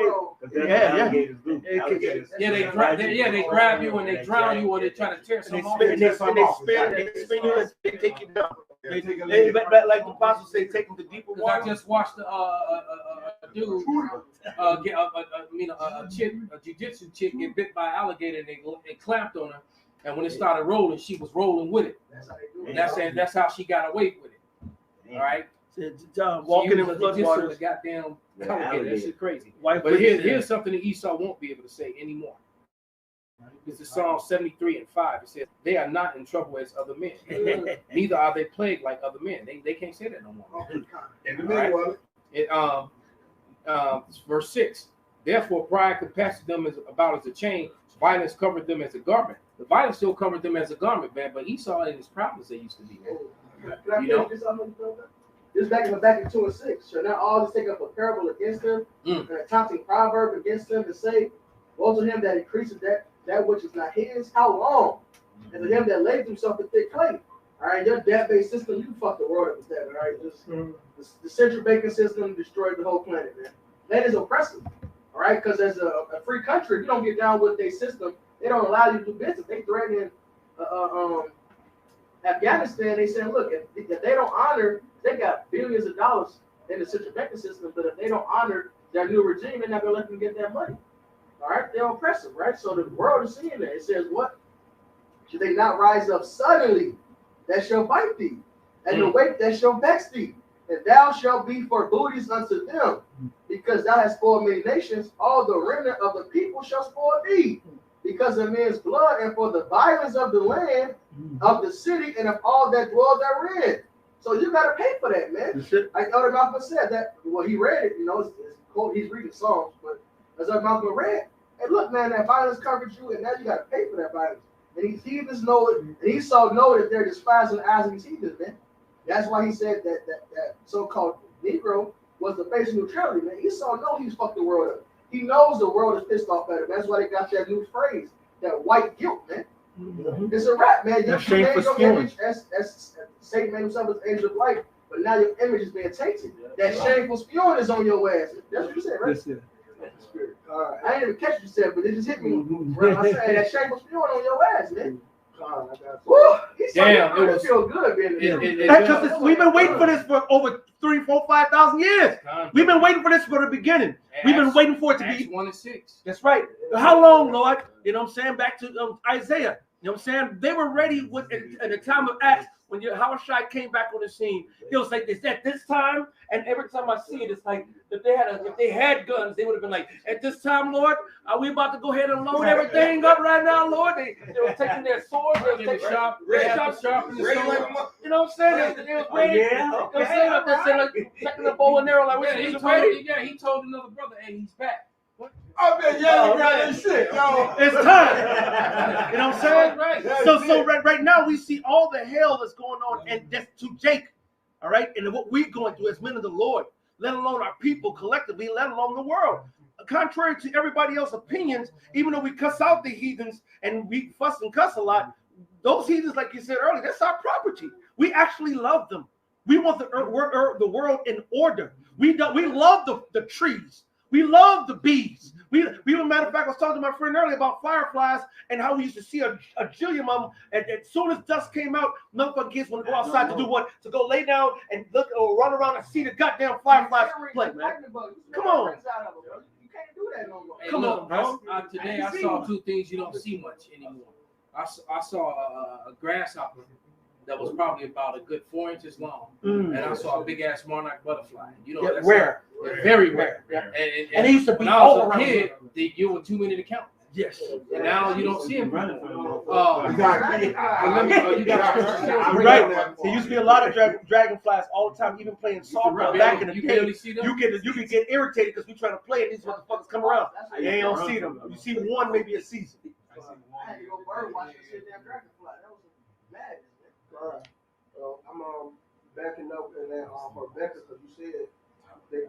you and they drown you, or they try to tear something off. And they spin you and they take you down. Like the apostles say, take them to deeper water. I just watched a dude, a jiu-jitsu chick get bit by an alligator, and they clamped on her. And when it started rolling, she was rolling with it. That's how she got away with it. All right. Walking in the floodwaters. Goddamn alligator. That shit crazy. But here's something that Esau won't be able to say anymore. This is Psalm 73:5. It says, "They are not in trouble as other men, neither are they plagued like other men." They can't say that no more. Verse 6. Therefore, pride compassed them about as a chain. Violence covered them as a garment. The violence still covered them as a garment, man. But Esau in his prophets they used to be, man. This back in 2 and 6. Shall not all just take up a parable against them, and a taunting proverb against them, to say, woe to him that increases that which is not his, how long? And to him that lays himself in thick clay. All right, your debt-based system, you fuck the world up with that, all right? The central banking system destroyed the whole planet, man. That is oppressive, all right? Because as a free country, if you don't get down with their system, they don't allow you to do business. They threaten Afghanistan. They said, look, if they don't honor, they got billions of dollars in the central banking system, but if they don't honor their new regime, they're not going to let them get that money. All right, they're oppressive, right? So the world is seeing that. It says, what? Should they not rise up suddenly that shall bite thee? and the weight that shall vex thee. And thou shalt be for booties unto them, because thou hast spoiled many nations. All the remnant of the people shall spoil thee, because of men's blood, and for the violence of the land, of the city, and of all that dwell therein. So you got to pay for that, man. Like Elder Malcolm said that. Well, he read it. You know, he's reading Psalms, but as Elder Malcolm read, hey, look, man, that violence conquered you, and now you got to pay for that violence. And these heathens know it, and Esau know that they're despising the eyes of these heathens, man. That's why he said that so-called Negro was the face of neutrality, man. Esau know he's fucked the world up. He knows the world is pissed off at him. That's why they got that new phrase, that white guilt, man. Mm-hmm. It's a rap, man. You made your image as Satan made himself as angel of light, but now your image is being tainted. That shameful spewing is on your ass. That's what you said, right? Yes, I didn't even catch what you said, but it just hit me. I said that shameful spewing on your ass, man. Woo! Damn, it feel good, because we've been waiting for this for over 3, 4, 5,000 years. We've been waiting for this from the beginning. We've been waiting for it to be 1 and 6. That's right. How long, Lord? You know what I'm saying? Back to Isaiah. You know what I'm saying? They were ready with at the time of Acts when Yahushua came back on the scene. It was like this at this time, and every time I see it, it's like if they had guns, they would have been like, at this time, Lord, are we about to go ahead and load everything up right now, Lord? They were taking their swords, they were taking sharp, you know what I'm saying? They was ready. Taking the bow and arrow like he told another brother, hey, he's back. I bet y'all got this shit, yo. It's time. You know what I'm saying? Right. So right now we see all the hell that's going on, and that's to Jake. All right, and what we're going through as men of the Lord, let alone our people collectively, let alone the world. Contrary to everybody else's opinions, even though we cuss out the heathens and we fuss and cuss a lot, those heathens, like you said earlier, that's our property. We actually love them. We want the world in order. We love the trees. We love the bees. We matter of fact, I was talking to my friend earlier about fireflies and how we used to see a jillion of them. And as soon as dusk came out, motherfucking kids want to go outside to do what? To go lay down and look or run around and see the goddamn fireflies play, man. Come on. You can't do that no more. Hey, come on, bro. Today I saw 2 things you don't see much anymore. I saw a grasshopper that was probably about a good 4 inches long, and I saw a big ass monarch butterfly. You know, that's rare, very rare. Yeah. And it used to be when I was a kid, you were too many to count. Yes. And now you don't see them running. You're right. There used to be a lot of dragonflies all the time, even playing softball back in the day. You can get irritated because we trying to play and these motherfuckers come around. You ain't don't see them. You see one maybe a season. I had to go bird watch and see that dragonfly. That was madness. All right. I'm backing up in that for Becca because you said they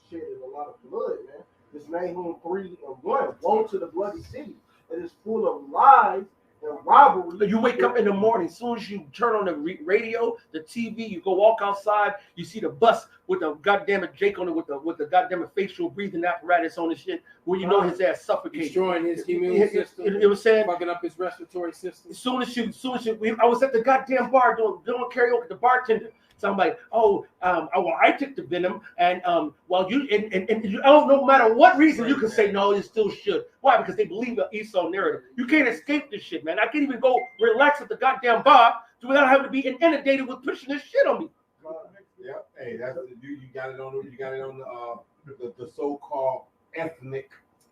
shedded a lot of blood, man. This Nahum 3:1. Woe to the bloody city. It is full of lies and robbery. You wake up in the morning, as soon as you turn on the radio, the TV, you go walk outside, you see the bus with the goddamn Jake on it with the goddamn facial breathing apparatus on his shit, where you know his ass suffocating, destroying his immune system. It was saying, fucking up his respiratory system. As soon as I was at the goddamn bar doing karaoke, the bartender. So I'm like, I took the venom, and you don't, no matter what reason, you can say no, it still should. Why? Because they believe the Esau narrative. You can't escape this shit, man. I can't even go relax at the goddamn bar without having to be inundated with pushing this shit on me. Yeah, hey, that's you got it on the so-called ethnic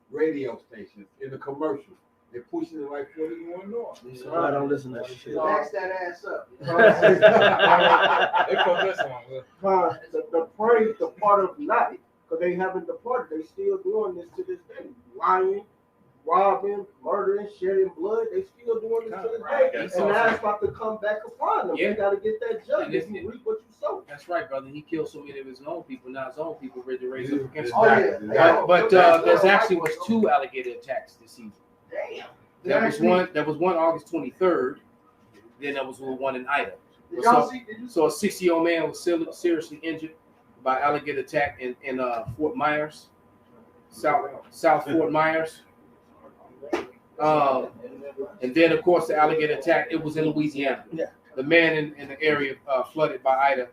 radio stations in the commercials. They're pushing it like 41 North. So I don't listen to that shit. Max that ass up. They put this on. The praise, the part of night, because they haven't departed. They still doing this to this day. Lying, robbing, murdering, shedding blood. They still doing this to this day. And now it's about to come back upon them. They got to get that judgment. You reap what you sow. That's right, brother. He killed so many of his own people. Now his own people ready to raise up against him. But there's actually was 2 alligator attacks this season. Damn. There was one August 23rd. Then there was one in Ida. So a 60-year-old man was seriously injured by alligator attack in Fort Myers, South Fort Myers. And then of course the alligator attack. It was in Louisiana. Yeah. The man in the area flooded by Ida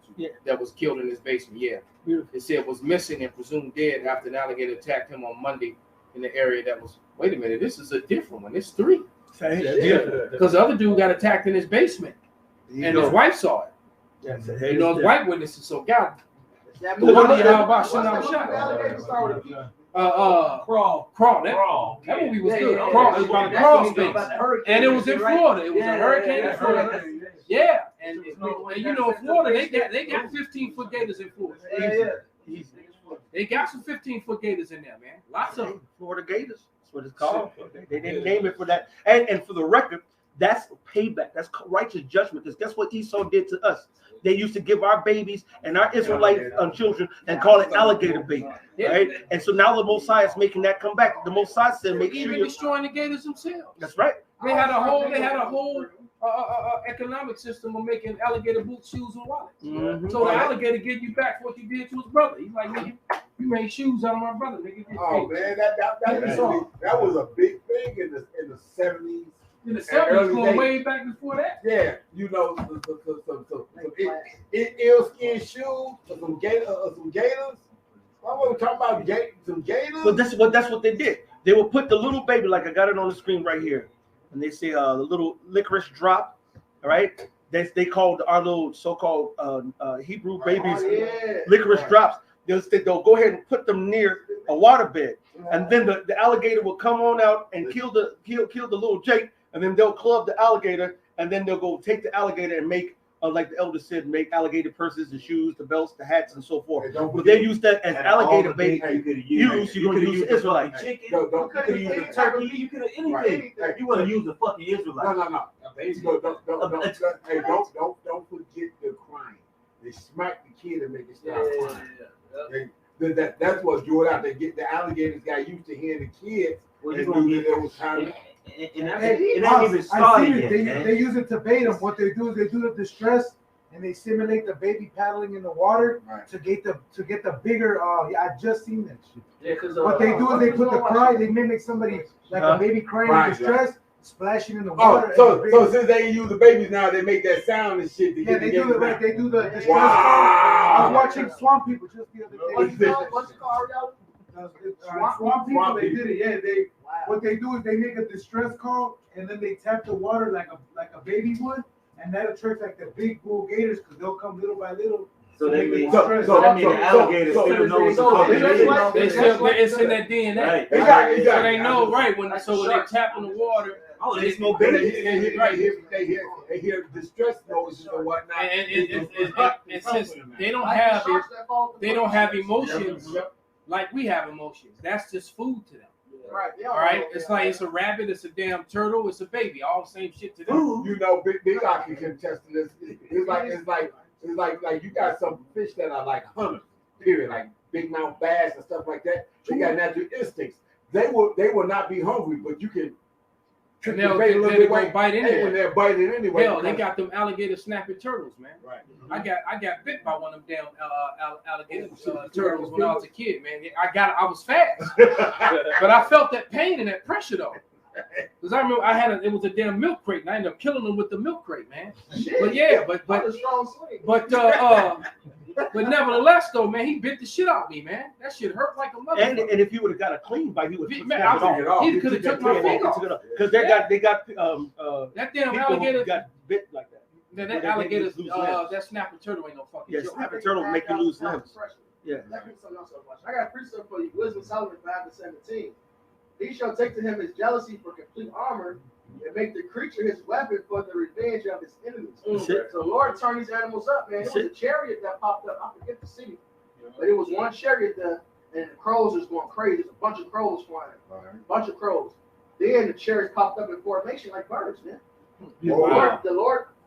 that was killed in his basement. Yeah. It said was missing and presumed dead after an alligator attacked him on Monday in the area that was. Wait a minute, this is a different one. It's 3. Because the other dude got attacked in his basement, and his wife saw it. Yes, You know, it's white witnesses. So God, That Who movie- wanted you how about what's Shannon that movie Shot? with the alligator star with the- Crawl. That movie was good. yeah, Crawl. yeah. It was about a That's crawl what we know about the space. hurricane And it was in shit, right? Florida. It was Yeah, a hurricane yeah, in Florida. yeah. Yeah, and you know, in Florida, they got 15-foot gators in Florida. Easy. They got some 15-foot gators in there, man. Lots of them. Florida Gators. That's what it's called. They didn't name it for that. And for the record, that's payback. That's righteous judgment. Because guess what Esau did to us? They used to give our babies and our Israelite children and call it alligator bait, right? And so now the Mosiah is making that come back. The Mosiah said, make sure Even you. destroying the gators themselves. That's right. They had a whole economic system of making alligator boots, shoes, and wallets. Mhm. So the alligator give you back what you did to his brother. He's like, nigga, you made shoes out of my brother, nigga. Oh man, that was a big thing in the 70s. In the 70s, going way back before that. Yeah, you know, some eel-skin shoes, some gators. Why were we talking about some gators? But that's what they did. They would put the little baby, like I got it on the screen right here, and they say the little licorice drop, all right? They called our little so-called Hebrew babies licorice drops. They'll go ahead and put them near a waterbed, and then the alligator will come on out and kill the little Jake, and then they'll club the alligator, and then they'll go take the alligator and make, like the elder said, make alligator purses, the shoes, the belts, the hats, and so forth. But they use that as alligator bait. You're going to use Israelite. Chicken, you could have used a turkey, you could have anything. You want to use a fucking Israelite. No. Hey, don't forget the crying. They smack the kid and make it stop crying. That's what drew it out. The alligators got used to hearing the kids. Well, and you gonna knew get that it was time. it ain't even started yet. They use it to bait them. What they do is they do the distress and they simulate the baby paddling in the water to get the bigger. I just seen that shit. Yeah, because what they do is they put the cry. They mimic somebody like a baby crying in distress, splashing in the water. So since they use the babies now, they make that sound and shit. Yeah, they do it right. They do the distress. Wow. I was watching Swamp People just the other day. What's it called, Ariel? Swamp People, they did it. Yeah, what they do is they make a distress call and then they tap the water like a baby would, and that attracts like the big bull gators because they'll come little by little. So that means the alligators still know what's up. It's in that DNA. Right. Exactly. So they know right when they tap in the water. Oh, they smoke They hear distress noises and whatnot. And since they don't have emotions like we have emotions, that's just food to them. Right. All right. It's like it's a rabbit, it's a damn turtle, it's a baby, all the same shit to them. You know, Big Eye can contest to this. It's like you got some fish that are like hunters, period, like big mouth bass and stuff like that. They got natural instincts. They will not be hungry, but you can trick the bait a little bit away, bite anyway. and they'll bite it anyway. Hell, they got them alligator snapping turtles, man. Right. I got bit by one of them damn alligator turtles when I was a kid, man. I was fast, but I felt that pain and that pressure though. Because I remember it was a damn milk crate, and I ended up killing them with the milk crate, man. But yeah, but nevertheless though, man, he bit the shit out of me, man. That shit hurt like a mother. And if you would have got a clean bite, he would have he could have took my finger off. Because they got that damn alligator got bit like that. That alligator, that snapping turtle ain't no fucking joke. Snapping turtle make you lose limbs. Yeah. I got a precept for you. Wisdom Solomon 5:17. He shall take to him his jealousy for complete armor and make the creature his weapon for the revenge of his enemies. So Lord turned these animals up, man. It was a chariot that popped up. I forget the city. But it was one chariot there, and the crows was going crazy. There's a bunch of crows flying. A bunch of crows. Then the chariots popped up in formation like birds, man. The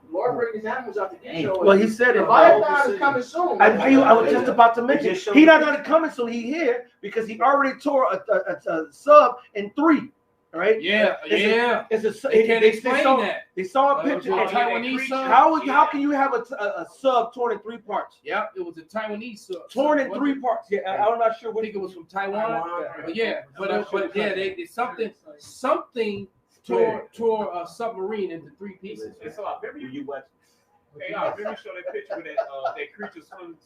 Lord bring these animals out to get you. Well, he said it. Leviathan is coming soon. I was just about to mention. He's not going to come until he here because he already tore a sub in 3. Right? Yeah. They can't explain that. They saw a picture. Taiwanese sub. How can you have a sub torn in 3 parts? Yep, it was a Taiwanese sub. Torn in 3 parts. Yeah, I'm not sure. I think it was from Taiwan. But something tore a submarine into 3 pieces. Hey, let me show that picture with that creature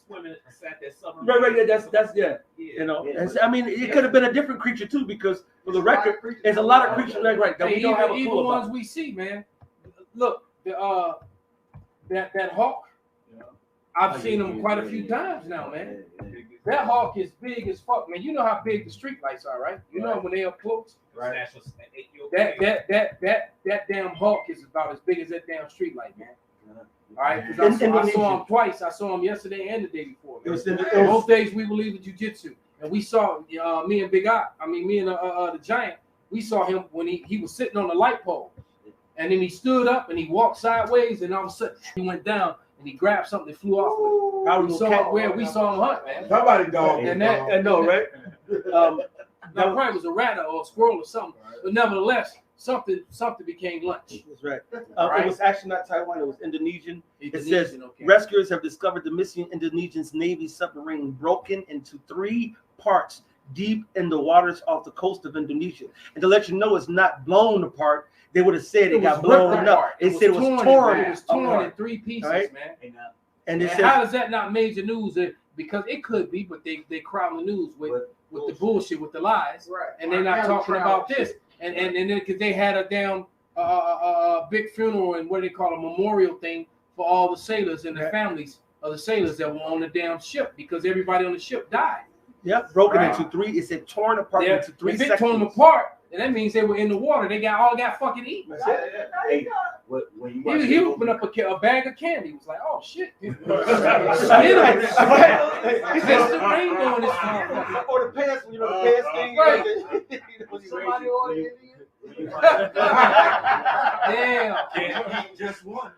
swimming inside that submarine. Right. That's You know, I mean, it could have been a different creature too, because for the record, there's a lot of creatures that we don't have a clue ones about. we see, man. Look, that hawk I've seen them quite a few times now, man. That hawk is big as fuck, man. You know how big the street lights are, right? You know when they are close. Right. That damn hawk is about as big as that damn street light, man. All right, because I saw him twice. I saw him yesterday and the day before. Both days we believe in jiu-jitsu, and we saw me and the giant. We saw him when he was sitting on the light pole, and then he stood up and he walked sideways, and all of a sudden he went down and he grabbed something that flew off. We saw him hunt, man. Somebody dog. And that I know, right? That probably was a rat or a squirrel or something, but nevertheless, something became lunch. That's right. Right. It was actually not Taiwan, it was Indonesian. It Indonesian, says okay. rescuers have discovered the missing Indonesian's Navy submarine broken into 3 parts deep in the waters off the coast of Indonesia. And to let you know it's not blown apart, they would have said it got blown up. They said it was torn. It was torn in 3 pieces, right? man. And they said, how is that not major news? Because it could be, but they crowd the news with the bullshit, with the lies, Right. and they're not talking about this. And then because they had a damn big funeral and what they call a memorial thing for all the sailors and the families of the sailors that were on the damn ship, because everybody on the ship died. Yep, broken into 3. It said torn apart into 3 If it sections. torn them apart, and that means they were in the water. They all got fucking eaten. Hey, when you watch He the opened up a bag of candy. He was like, "Oh shit!" It's the rainbow in this motherfucker. Or the pants, the pants thing. Right. Somebody ordered it. Damn. Can't eat just one.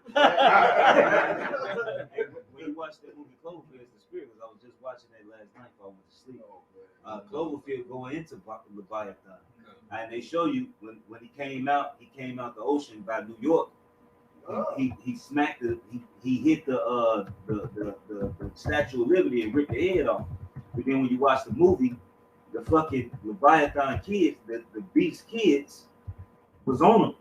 When you watch the movie Cloverfield, the spirit was. I was just watching that last night before I went to sleep. Cloverfield going into Leviathan, and they show you when he came out the ocean by New York. He smacked he hit the Statue of Liberty and ripped the head off. But then when you watch the movie, the fucking Leviathan kids, the beast kids, was on him.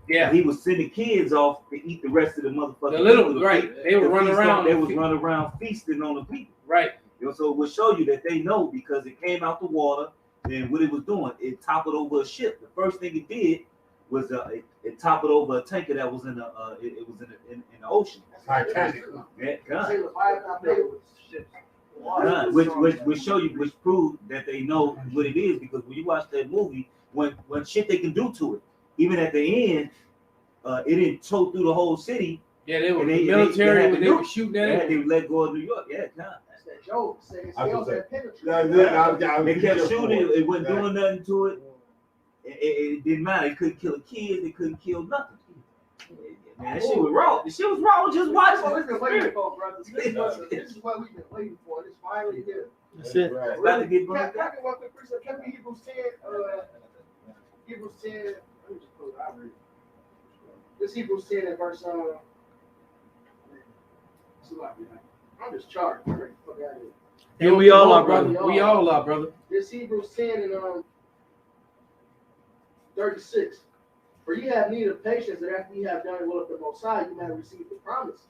Yeah, he was sending kids off to eat the rest of the motherfucking. The little right, they were running around. They was running around feasting on the people. Right. So it will show you that they know because it came out the water. And what it was doing, it toppled over a ship. The first thing it did was it toppled over a tanker that was in the ocean. Titanic. Which show you, which proved that they know what it is, because when you watch that movie, when shit they can do to it, even at the end, it didn't tow through the whole city. Yeah, they were military when they were shooting at it. They let go of New York. Yeah, That's that joke. They kept shooting it. It wasn't doing nothing to it. It didn't matter. It couldn't kill a kid. It couldn't kill nothing. Man, that shit was raw. The shit was raw. Just watch it. We've been waiting for, brother. This is what we've been waiting for. It's finally here. That's it. It's about to get Can we Hebrews 10? Hebrews 10. Let me just pull it out. This Hebrews 10 and verse. I'm just charged. And we all are, brother. We all are, brother. This Hebrews 10 and 36. For you have need of patience, that after you have done the will of the Most High, you may receive the promise.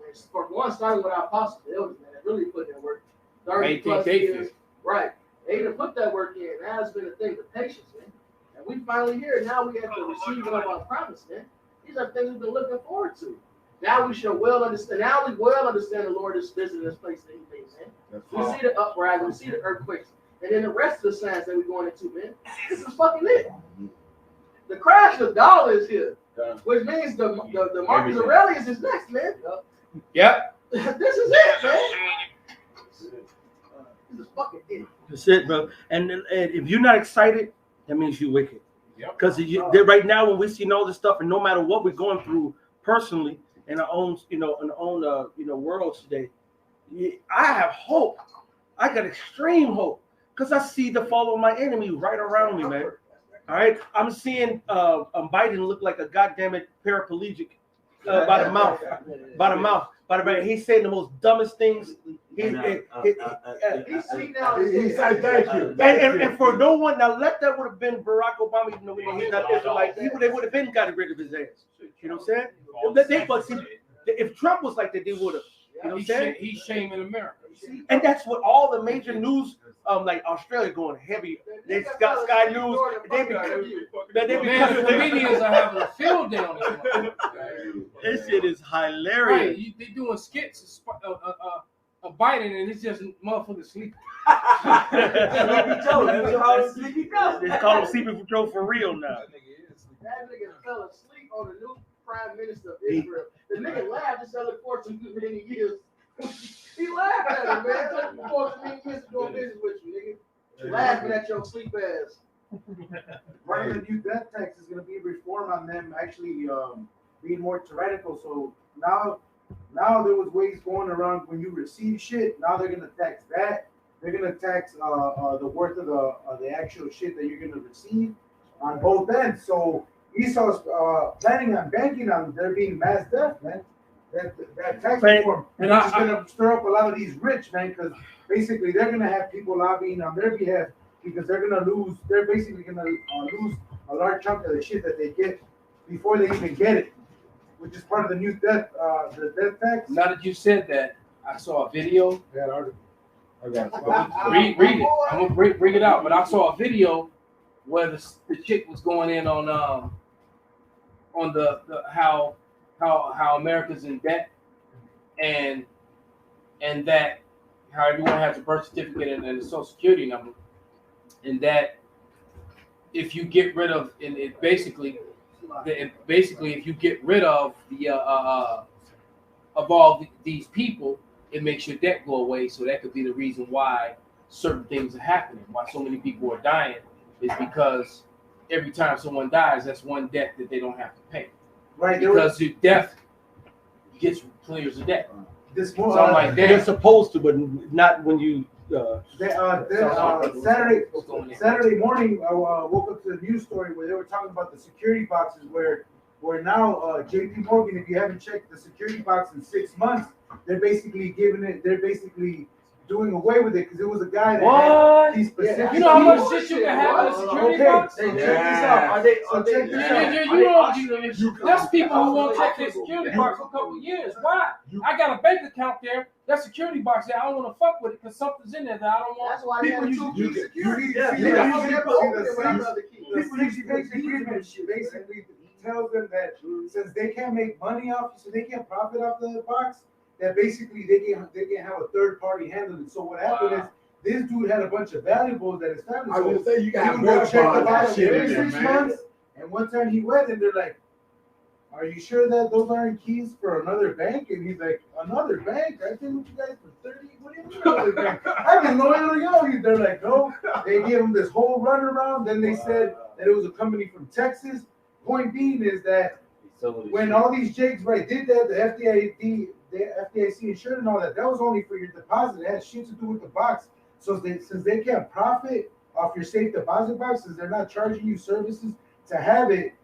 And for one, starting with our apostles, the elders, man, that really put in work. 30 plus years. Right. They didn't put that work in. Now it's been a thing of patience, man. And we finally here. Now we have to receive of our promise, man. These are things we've been looking forward to. Now we shall well understand. Now we well understand the Lord is visiting this place that He makes, man. We see the uprising, we see the earthquakes, and then the rest of the signs that we're going into, man. This is fucking it. The crash of dollar is here, which means the Marcus Aurelius is next, man. Yep. This is it, man. This is fucking it. That's it, bro. And if you're not excited, that means you're wicked. Because right now, when we're seeing all this stuff, and no matter what we're going through personally in our own, world today, I have hope. I got extreme hope because I see the fall of my enemy right around me, man. All right, I'm seeing Biden look like a goddamn paraplegic by the mouth. He's saying the most dumbest things. He's saying thank you. And for no one, now let that would have been Barack Obama, even though we know he's not Israelite. They would have been gotten rid of his ass. You know what I'm saying? If Trump was like that, they would have. You know what I'm saying? He's shaming America. And that's what all the major news like Australia going heavy. They got Sky News. They be Man, the comedians are having a field day on it. This shit is hilarious. Right, they doing skits of Biden, and it's just motherfuckers sleeping. Sleepy Joe. That's call him Sleepy Joe. They call him Sleepy Joe for real now. That nigga fell asleep on the new prime minister of Israel. The nigga laughed and said, look forward to many years. He laughed at him, man. Look forward to many years of doing business with you, nigga. Laughing at your sleep ass. Part of the new death tax is going to be reform on them actually being more tyrannical. So now there was ways going around when you receive shit. Now they're going to tax that. They're going to tax the worth of the actual shit that you're going to receive on both ends. So Esau's planning on banking on there being mass death, man. That tax reform is going to stir up a lot of these rich, man, because basically they're going to have people lobbying on their behalf because they're going to lose. They're basically going to lose a large chunk of the shit that they get before they even get it, which is part of the new death tax. Now that you said that, I saw a video. That article. Read it. I'm gonna bring it out. But I saw a video where the chick was going in on the how America's in debt, and that how everyone has a birth certificate and a social security number, and that if you get rid of basically if you get rid of all these people, it makes your debt go away. So that could be the reason why certain things are happening, why so many people are dying, is because every time someone dies, that's one debt that they don't have to pay. Right. Because your death clears the debt. This so I'm like, they're supposed to, but not when you. Saturday morning, I woke up to the news story where they were talking about the security boxes, where now JP Morgan, if you haven't checked the security box in 6 months, they're basically doing away with it because it was a guy that had these specific. You know how much shit you can have in a security box? Check this out. That's people who won't check their security box for a couple of years. Why? I got a bank account there. That security box there, I don't want to fuck with it because something's in there that I don't want. That's why people use security. Basically tells them that since they can't make money off, so they can't profit off the box, that basically they can have a third party handle it. So what happened is this dude had a bunch of valuables that his family. I was gonna say you got go check the box shit every in 6 there, months, and one time he went and they're like, "Are you sure that those aren't keys for another bank?" And he's like, "Another bank? I've been with you guys for 30. What do you mean another bank? I've been loyal to you." They're like, "No." They gave him this whole runaround. Then they said that it was a company from Texas. Point being is that when all these jigs did that, the FDIC insured and all that, that was only for your deposit. It had shit to do with the box. So since they can't profit off your safe deposit boxes, they're not charging you services to have it.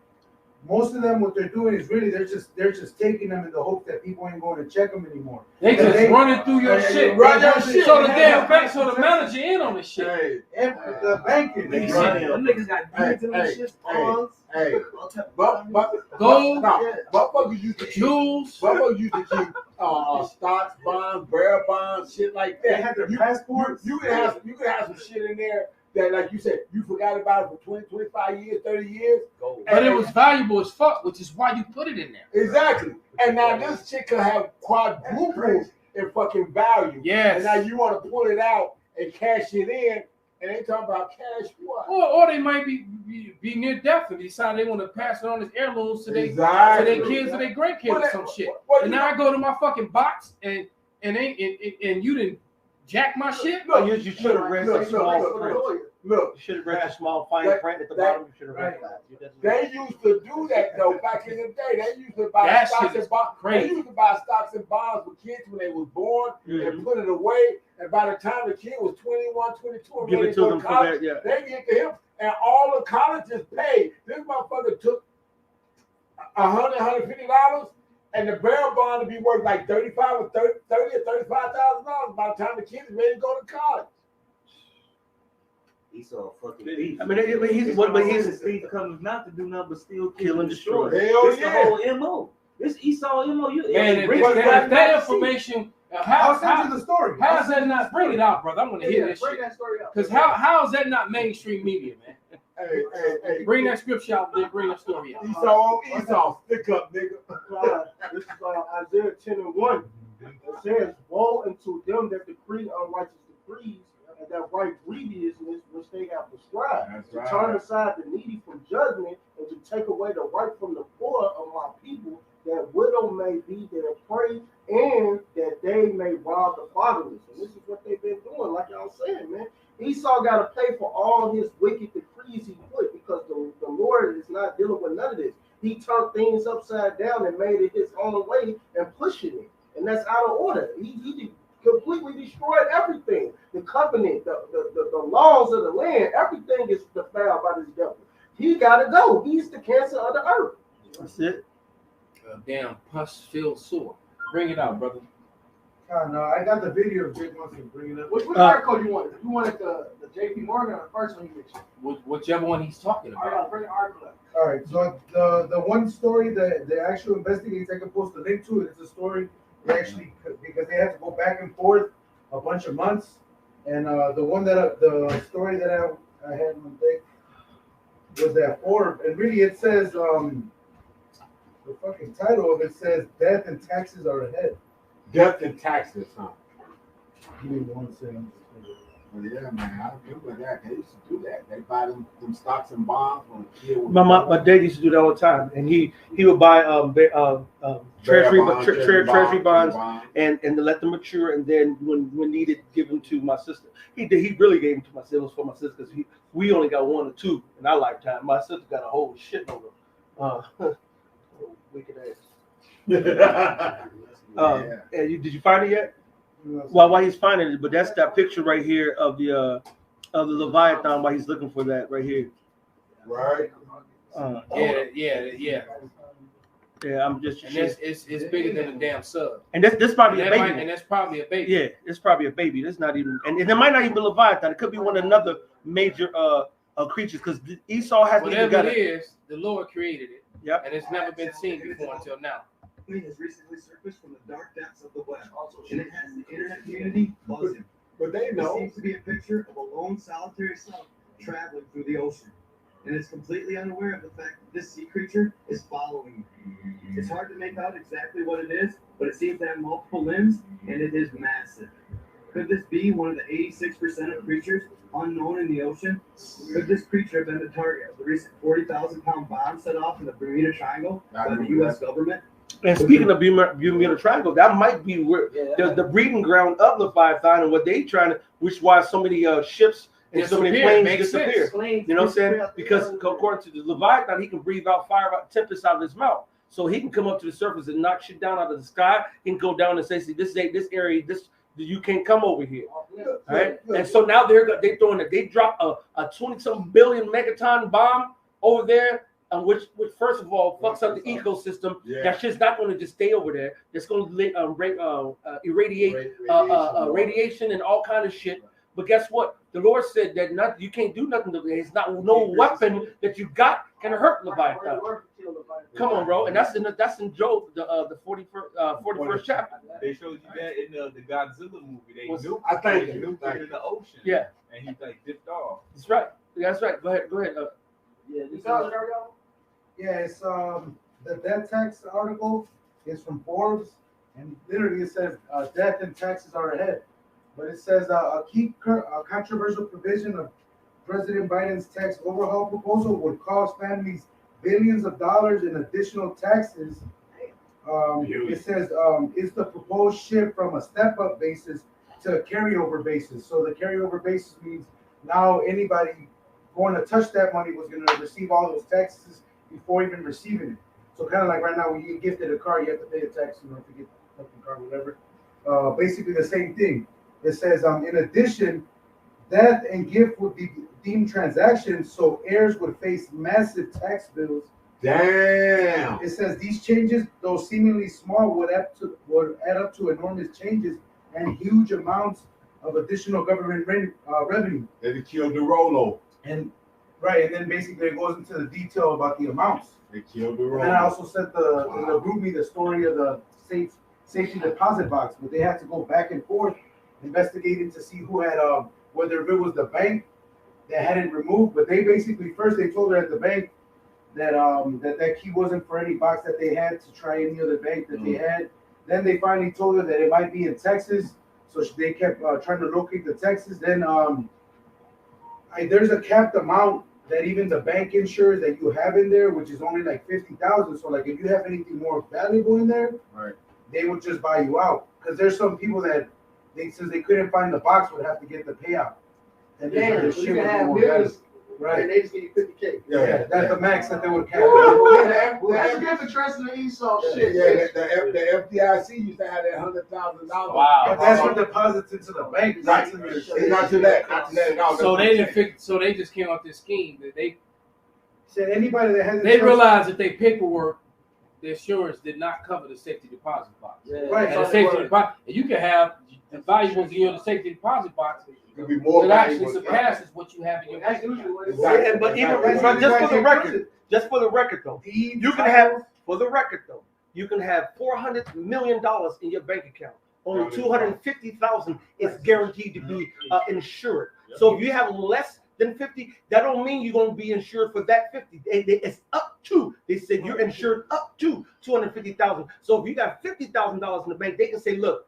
Most of them, what they're doing is really they're just taking them in the hope that people ain't going to check them anymore. They just running through your shit. Run your shit. So the damn bank, so the manager in on this shit. The banking. Them niggas got deeds in this shit. Gold, motherfuckers used to jewels. Motherfuckers used to keep stocks, bonds, bearer bonds, shit like that. They had their passports. You could have some shit in there that, like you said, you forgot about it for 20, 25 years, 30 years. But it was valuable as fuck, which is why you put it in there. Exactly. And now this shit could have quadrupled in fucking value. Yes. And now you want to pull it out and cash it in, and they talking about cash what? Or they might be near death and decide they want to pass it on as heirlooms to their kids or their grandkids or some shit. And now I go to my fucking box and you didn't jack my shit. No, you should have read the small print. Look, you should have read the small fine print at the bottom. You should have read that. They used to do that though back in the day. They used to buy stocks and bonds. They used to buy stocks and bonds for kids when they was born and put it away. And by the time the kid was 21, 22, and ready to go to college, they get to him. And all the colleges paid. This motherfucker took $100, $150, and the barrel bond to be worth like $35 or $35,000 by the time the kid is ready to go to college. He's a fucking thief. I mean, he's thief comes not to do nothing but steal, kill, and destroy. It's the whole MO. This Esau MO. Man, if that information I'll send you the story. How's that not? Bring it out, brother. I'm gonna hear this bring shit. that story up. Because how is that not mainstream media, man? Hey. Bring that scripture out there. Bring that story out. Esau, stick up, nigga. This is Isaiah 10:1. It says, "Woe unto them that decree unrighteous decrees, and that write grievousness which they have prescribed, to turn aside the needy from judgment, and to take away the right from the poor of my people, that widow may be their prey, and that they may rob the fatherless." And this is what they've been doing, like y'all saying, man. Esau got to pay for all his wicked decrees he put, because the Lord is not dealing with none of this. He turned things upside down and made it his own way and pushing it. And that's out of order. He completely destroyed everything. The covenant, the laws of the land, everything is defiled by this devil. He got to go. He's the cancer of the earth. That's it. A damn pus-filled sore. Bring it out, brother. No, I got the video if Jake wants to bring it up. Which article you wanted? You wanted the JP Morgan or the first one you mentioned? Whichever one he's talking All about. right, bring the article up. All right, so the one story, the actual investigates, I can post a link to it. It's a story they actually, because they had to go back and forth a bunch of months, and the story that I had in the deck was that Forbes, and really it says the fucking title of it says "Death and Taxes Are Ahead." Death and taxes, huh? Give me 1 second. Well, yeah, man, I remember that. They used to do that. They buy them stocks and bonds on My dad used to do that all the time, and he would buy treasury bonds and to let them mature, and then when needed, give them to my sister. He really gave them to my sister. It was for my sister because we only got 1 or 2 in our lifetime. My sister got a whole shitload of wicked ass. And did you find it yet? Well, while he's finding it, but that's that picture right here of the Leviathan. While he's looking for that right here. Right. Yeah. I'm just. And it's bigger than a damn sub. And this probably a baby. And that's probably a baby. Yeah, it's probably a baby. That's not even. And it might not even be Leviathan. It could be one of another major creatures, because Esau has. Whatever it is, the Lord created it. Yep. And it's never been seen before until now. Has recently surfaced from the dark depths of the web, and it has the internet community buzzing. But they know. It seems to be a picture of a lone, solitary self traveling through the ocean, and it's completely unaware of the fact that this sea creature is following you. It's hard to make out exactly what it is, but it seems to have multiple limbs, and it is massive. Could this be one of the 86% of creatures unknown in the ocean? Could this creature have been the target of the recent 40,000-pound bomb set off in the Bermuda Triangle by the U.S. government? And speaking of Bermuda Triangle, that might be where the breeding ground of Leviathan, and what they trying to, which why so many ships and so many planes disappear. You know what I'm saying? Because according to the Leviathan, he can breathe out fire, tempest out of his mouth. So he can come up to the surface and knock shit down out of the sky. He can go down and say, "See, this area, you can't come over here." All right. And so now they throwing it. They drop a 20-something billion megaton bomb over there. Which first of all fucks up the ecosystem. Yeah. That shit's not going to just stay over there. It's going to irradiate radiation and all kind of shit. But guess what? The Lord said that you can't do nothing to it. It's not no weapon that you got can hurt Leviathan. Come on, bro. And that's in Job, the 41st chapter. They showed you that in the Godzilla movie. They knew in the ocean. Yeah. And he dipped off. That's right. That's right. Go ahead. It's the death tax article is from Forbes, and literally it says death and taxes are ahead. But it says a key controversial provision of President Biden's tax overhaul proposal would cost families billions of dollars in additional taxes. It says it's the proposed shift from a step-up basis to a carryover basis. So the carryover basis means now anybody going to touch that money was going to receive all those taxes before even receiving it. So kind of like right now when you get gifted a car, you have to pay a tax, to get the fucking car, whatever. Basically the same thing. It says in addition, death and gift would be deemed transactions, so heirs would face massive tax bills. Damn. It says these changes, though seemingly small, would add up to enormous changes and huge amounts of additional government revenue. They killed the Rolo. And then basically it goes into the detail about the amounts. They killed the Rolo. And then I also sent the group me the story of the safety deposit box, but they had to go back and forth investigating to see who had whether it was the bank that had it removed. But they basically first they told her at the bank that that key wasn't for any box that they had to try any other bank that they had. Then they finally told her that it might be in Texas, so they kept trying to locate the Texas. Then there's a capped amount that even the bank insures that you have in there, which is only like 50,000. So like if you have anything more valuable in there, right, they would just buy you out. Because there's some people that since they couldn't find the box would have to get the payout. And Damn, so you can have millions, right? And they just give you 50K. Yeah, that's the max that they would cap. That's against the trust in the Esau shit. Yeah, the FDIC used to have that $100,000. Wow. But that's what deposits into the bank, not to that at all. So they didn't so they just came up with this scheme that they said anybody that has. They realized that their paperwork, the insurance did not cover the safety deposit box. Yeah. Right. And the safety deposit, and you can have the valuables in the safety deposit box. Could be more that actually valuable. surpasses what you have in your bank account. Yeah, but just for the record though, you can have you can have $400 million in your bank account. Only 250,000 is guaranteed to be insured. So if you have less than 50, that don't mean you're gonna be insured for that 50. It's up to. They said you're insured up to 250,000. So if you got $50,000 in the bank, they can say, look,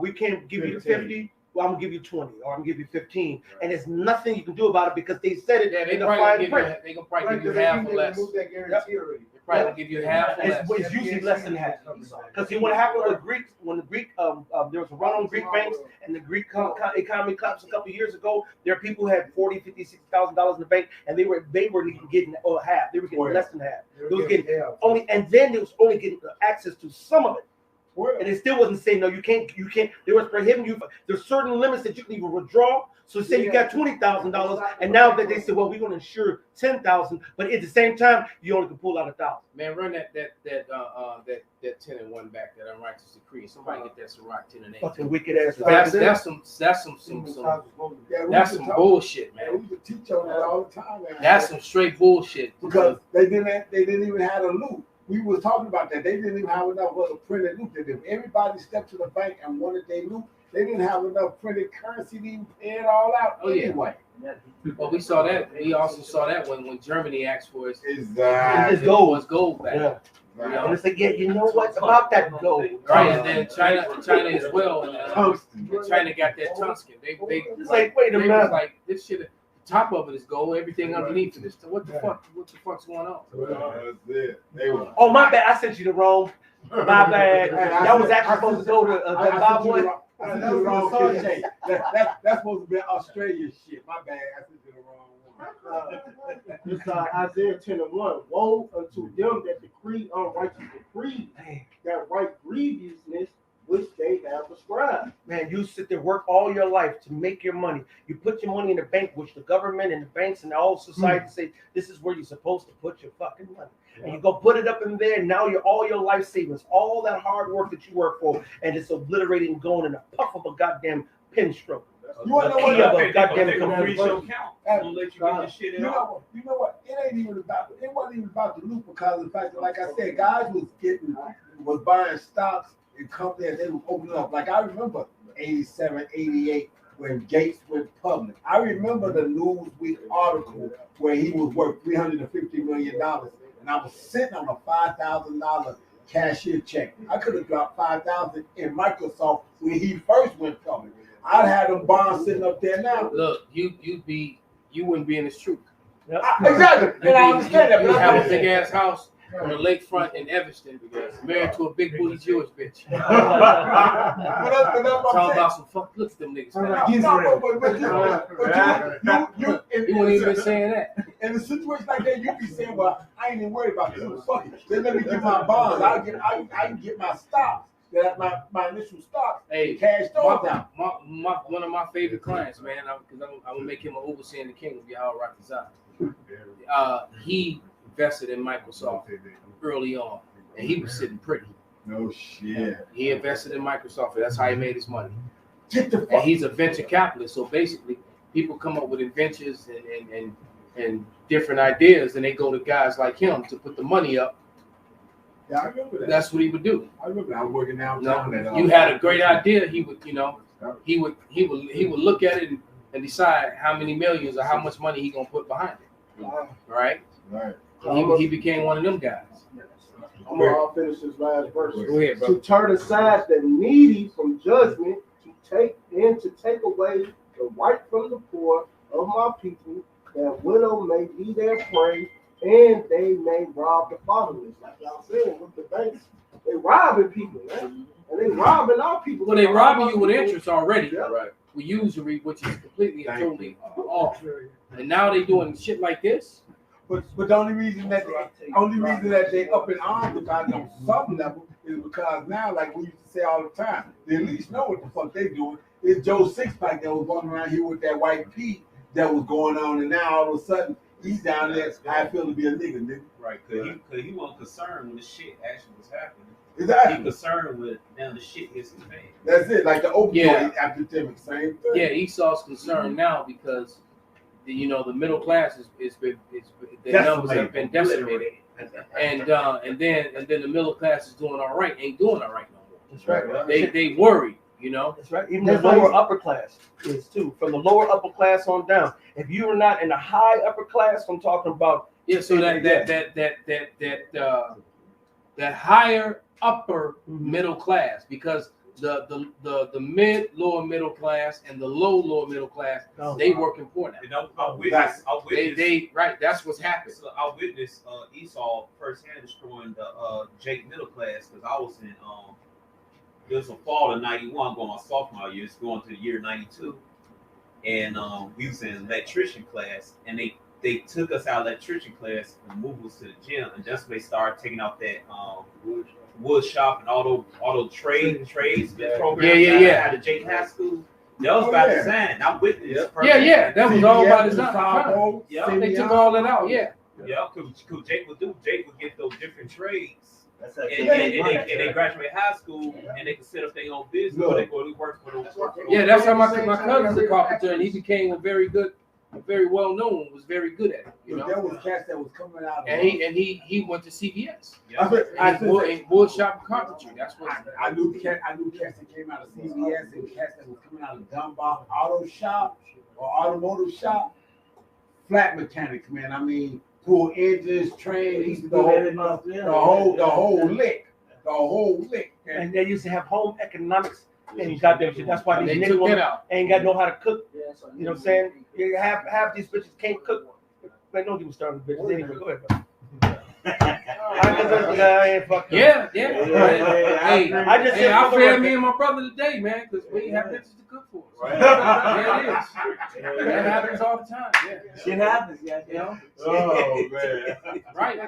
we can't give you 50. Well, I'm gonna give you 20, or I'm gonna give you 15, and there's nothing you can do about it because they said it. Yeah, they in the gonna fine print. probably give you half or less. That guarantee already. They probably give you half or less. It's usually less than half. Because see what happened with Greeks when the Greek there was a run on Greek banks and the Greek economy collapsed a couple of years ago. There are people who had $40,000, $50,000, $60,000 in the bank, and they were even getting half. They were getting less than half. They were getting only, and then they was only getting access to some of it. And it still wasn't saying no, you can't. They were prohibiting you. There's certain limits that you can even withdraw. So say you got $20,000, and now that they said, well, we're going to insure 10,000, but at the same time, you only can pull out 1,000. Man, run that 10 and 1 back, that unrighteous decree. Somebody get that Sirach 10 and 8. Fucking wicked ass. That's some bullshit, man. We used to teach on that all the time, man. That's some straight bullshit. Because they didn't even have a loop. We were talking about that. They didn't even have enough of a printed loop. If everybody stepped to the bank and wanted their loop, they didn't have enough printed currency to even pay it all out anyway. Well, we saw that. We also saw that when Germany asked for its Exactly. gold back. Yeah. Yeah. And it's like, yeah, you know what's about that gold? Right, and then China as well. And China got that tungsten. They it's like, wait a they minute. was like, this shit. The top of it is gold. Everything underneath it is. So what the fuck? What the fuck's going on? That's it. They were. Oh, my bad. I sent you the wrong. My bad. That was actually supposed to go to that Bob one. That's supposed to be Australia shit. My bad. I sent you the wrong one. It's Isaiah 10 and 1. Woe unto them that decree unrighteous decrees, that write grievousness which they have prescribed. Man, you sit there, work all your life to make your money. You put your money in the bank, which the government and the banks and all society say this is where you're supposed to put your fucking money. Yeah. And you go put it up in there, and now all your life savings, all that hard work that you work for, and it's obliterated and gone in a puff of a goddamn pen stroke. You want to know what? Goddamn computer count. Don't let you get this shit in. You know what? It ain't even about. It wasn't even about the loop because of the fact that, like I said, guys was buying stocks and companies. They were opening up. Like I remember 87, 88 when Gates went public. I remember the Newsweek article where he was worth $350 million, and I was sitting on a $5,000 cashier check. I could have dropped $5,000 in Microsoft when he first went public. I'd have them bonds sitting up there now. Look, you wouldn't be in this truth. Yep. Exactly, and I understand that. You have a big ass house on the lakefront in Evanston, married to a big booty Jewish bitch. Talking about some fuck. Look at them niggas. You wouldn't even be saying that. In a situation like that, you be saying, "Well, I ain't even worried about this. Fuck it. Then let me get my bonds. I can get my stocks. That my initial stocks. Hey, cash those out." One of my favorite clients, man, because I'm gonna make him an overseer in the kingdom. Yahweh Rakazah. He invested in Microsoft early on, and he was sitting pretty. No shit. He invested in Microsoft, and that's how he made his money. And he's a venture capitalist, so basically, people come up with inventions and different ideas, and they go to guys like him to put the money up, Yeah, I remember that. That's what he would do. I remember I was working downtown. No, you had a great idea. He would, you know, he would look at it and decide how many millions or how much money he gonna put behind it. Right? Right. He became one of them guys. I'm gonna finish this last verse. Go ahead, bro. To turn aside the needy from judgment, to take away the right from the poor of my people, that widow may be their prey, and they may rob the fatherless. Like y'all saying with the banks, they robbing people, man, and they robbing our people. Well, they robbing you with interest already, Yeah. right? With usury, which is completely and totally off. And now they doing shit like this. But the only reason that they up in arms about it on some level is because now, like we used to say all the time, they at least know what the fuck they doing. It's Joe Sixpack that was walking around here with that white Pete that was going on, and now all of a sudden he's down there. I feel to be a nigga. Right, cause he wasn't concerned when the shit actually was happening. Exactly. He concerned with now the shit hits his face. That's it. Like the opioid Yeah. epidemic, same thing. Yeah, Esau's concerned now because the middle class the numbers have been decimated, and then the middle class is doing all right, ain't doing all right no more. That's right. They worry, you know. That's right. Even the lower upper class is too. From the lower upper class on down. If you are not in the high upper class, I'm talking about. Yeah. So that higher upper middle class, because the mid lower middle class and the lower middle class, they working poor now. You know, I witnessed they right. That's what's happened. So I witnessed Esau firsthand destroying the Jake middle class, because I was in it was a fall of '91, going my sophomore year, it's going to the year '92, and we was in electrician class, and they took us out of electrician class and moved us to the gym, and that's when they started taking out that wood shop and all those trades programs. Yeah. Out of Jake High School. That was by design. I witnessed. Yeah. That was all by design. Yeah, they took all that out. Yeah. Yeah, because Jake would get those different trades. That's and they graduate high school and they can set up their own business, or they go to work for those. Yeah, that's how my cousin's a carpenter, and he became a very well known, was very good at it. You know, there was cats that was coming out, and he went to CBS. Yeah. Wood shop carpentry. That's what I knew cats that came out of CBS and cats that was coming out of Dunbar Auto Shop or Automotive Shop. Flat mechanics, man. I mean, pull engines, trains, the whole lick. And they used to have home economics and goddamn shit. That's why these niggas ain't got know how to cook. You know what I'm saying? You half these bitches can't cook. Man, don't get me started with bitches anyway. Go ahead, bro. I ain't fucking. Yeah. I fed me and my brother today, man, because we have bitches to cook for us. Yeah, it is. That happens all the time. Yeah. Shit happens, yeah. You know? Oh man. Right.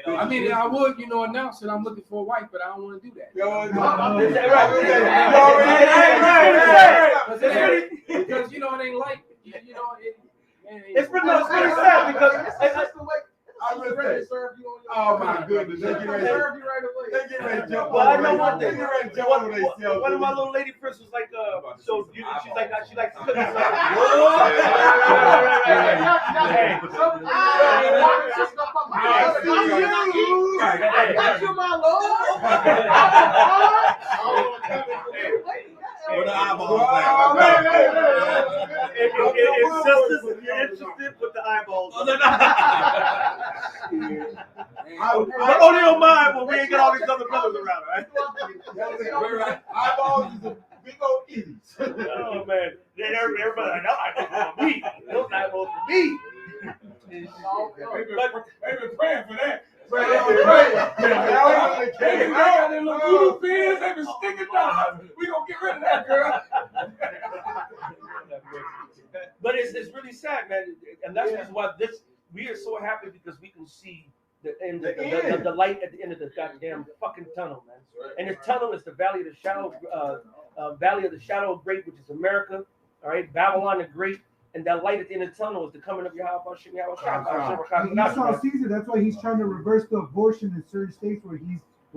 I mean, I would, announce that I'm looking for a wife, but I don't want to do that. Because it ain't like it's pretty sad because I was ready to serve you on your. Oh my goodness! They get ready to serve you right away. They get ready to jump. Well, I know one thing. One of my little lady friends was like, so she likes to cook. Where the eyeballs at? If sisters are interested, put the eyeballs. But only on mine when we ain't got all these other brothers around, right? Eyeballs is a big old itties. Oh man, then everybody like that eyeballs for me. Those eyeballs for me. They've been praying for that. They got their little voodoo pins, they been sticking down. We gonna get rid of that girl. But it's really sad, man, and that's just why we are so happy, because we can see the end, the light at the end of the goddamn fucking tunnel, man. And this tunnel is the valley of the shadow of great, which is America. All right, Babylon the Great. And that light at the end of the tunnel is the coming of Yahweh. Esau sees it. That's why he's trying to reverse the abortion in certain states where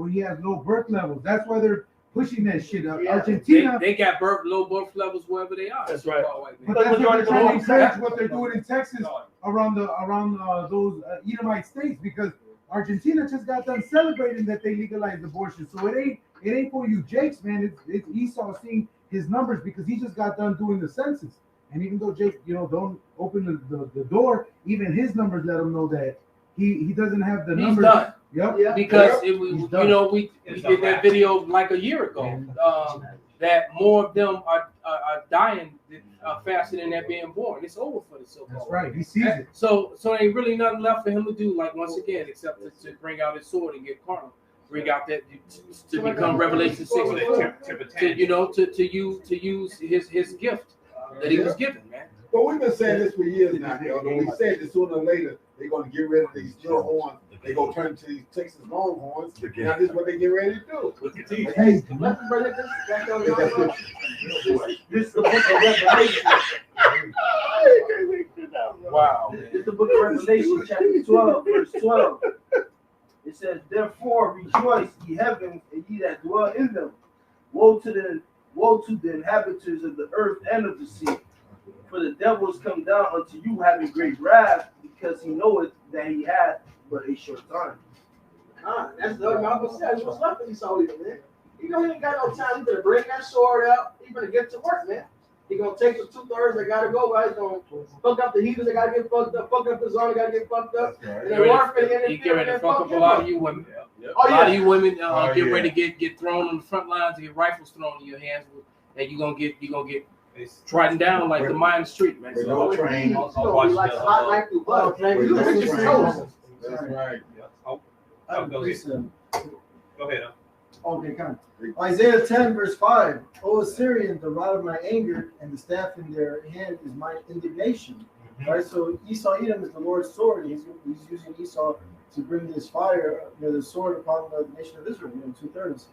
he has low birth levels. That's why they're pushing that shit up. Argentina, they got low birth levels wherever they are. That's right. But that's what they're trying to encourage what they're doing in Texas around those Edomite states, because Argentina just got done celebrating that they legalized abortion. So it ain't for you Jakes, man. It's Esau seeing his numbers because he just got done doing the census. And even though Jake, don't open the door, even his numbers let him know that he doesn't have the numbers. He's done. Yep. Because it was, we did that video like a year ago. That more of them are dying faster than they're being born. It's over for the so-called. That's right. He sees it. So there ain't really nothing left for him to do. Like once again, except to bring out his sword and get carnal. Bring out that to become Revelation 6, to use his gift that he was given, man. But we've been saying this for years now. We said that sooner or later they're going to get rid of these little horns. They're going to turn into these Texas Longhorns. Now this is what they get ready to do. Hey, let me bring this back on your This is the book of Revelation. Wow. This is the book of Revelation, chapter 12, verse 12. It says, therefore rejoice, ye heavens, and ye that dwell in them. Woe to the inhabitants of the earth and of the sea. For the devil is come down unto you having great wrath, because he knoweth that he hath but a short time. That's the other Bible says. What's left of Esau, man? He ain't got no time. He better bring that sword out. He better get to work, man. He gonna take the 2/3 that gotta go. Right? He's gonna fuck up the heathens that gotta get fucked up. Fuck up the zone that gotta get fucked up. Right. And then He get ready to fuck up a lot of you women. A lot of you women get ready to get thrown on the front lines and get rifles thrown in your hands, and you gonna get trodden down like the Mayan street, man. No train. That's right. Go ahead. Okay, come on. Isaiah 10, verse 5. O Assyrian, the rod of my anger and the staff in their hand is my indignation. Right? So Esau Edom is the Lord's sword. He's using Esau to bring this fire, the sword upon the nation of Israel, 2/3.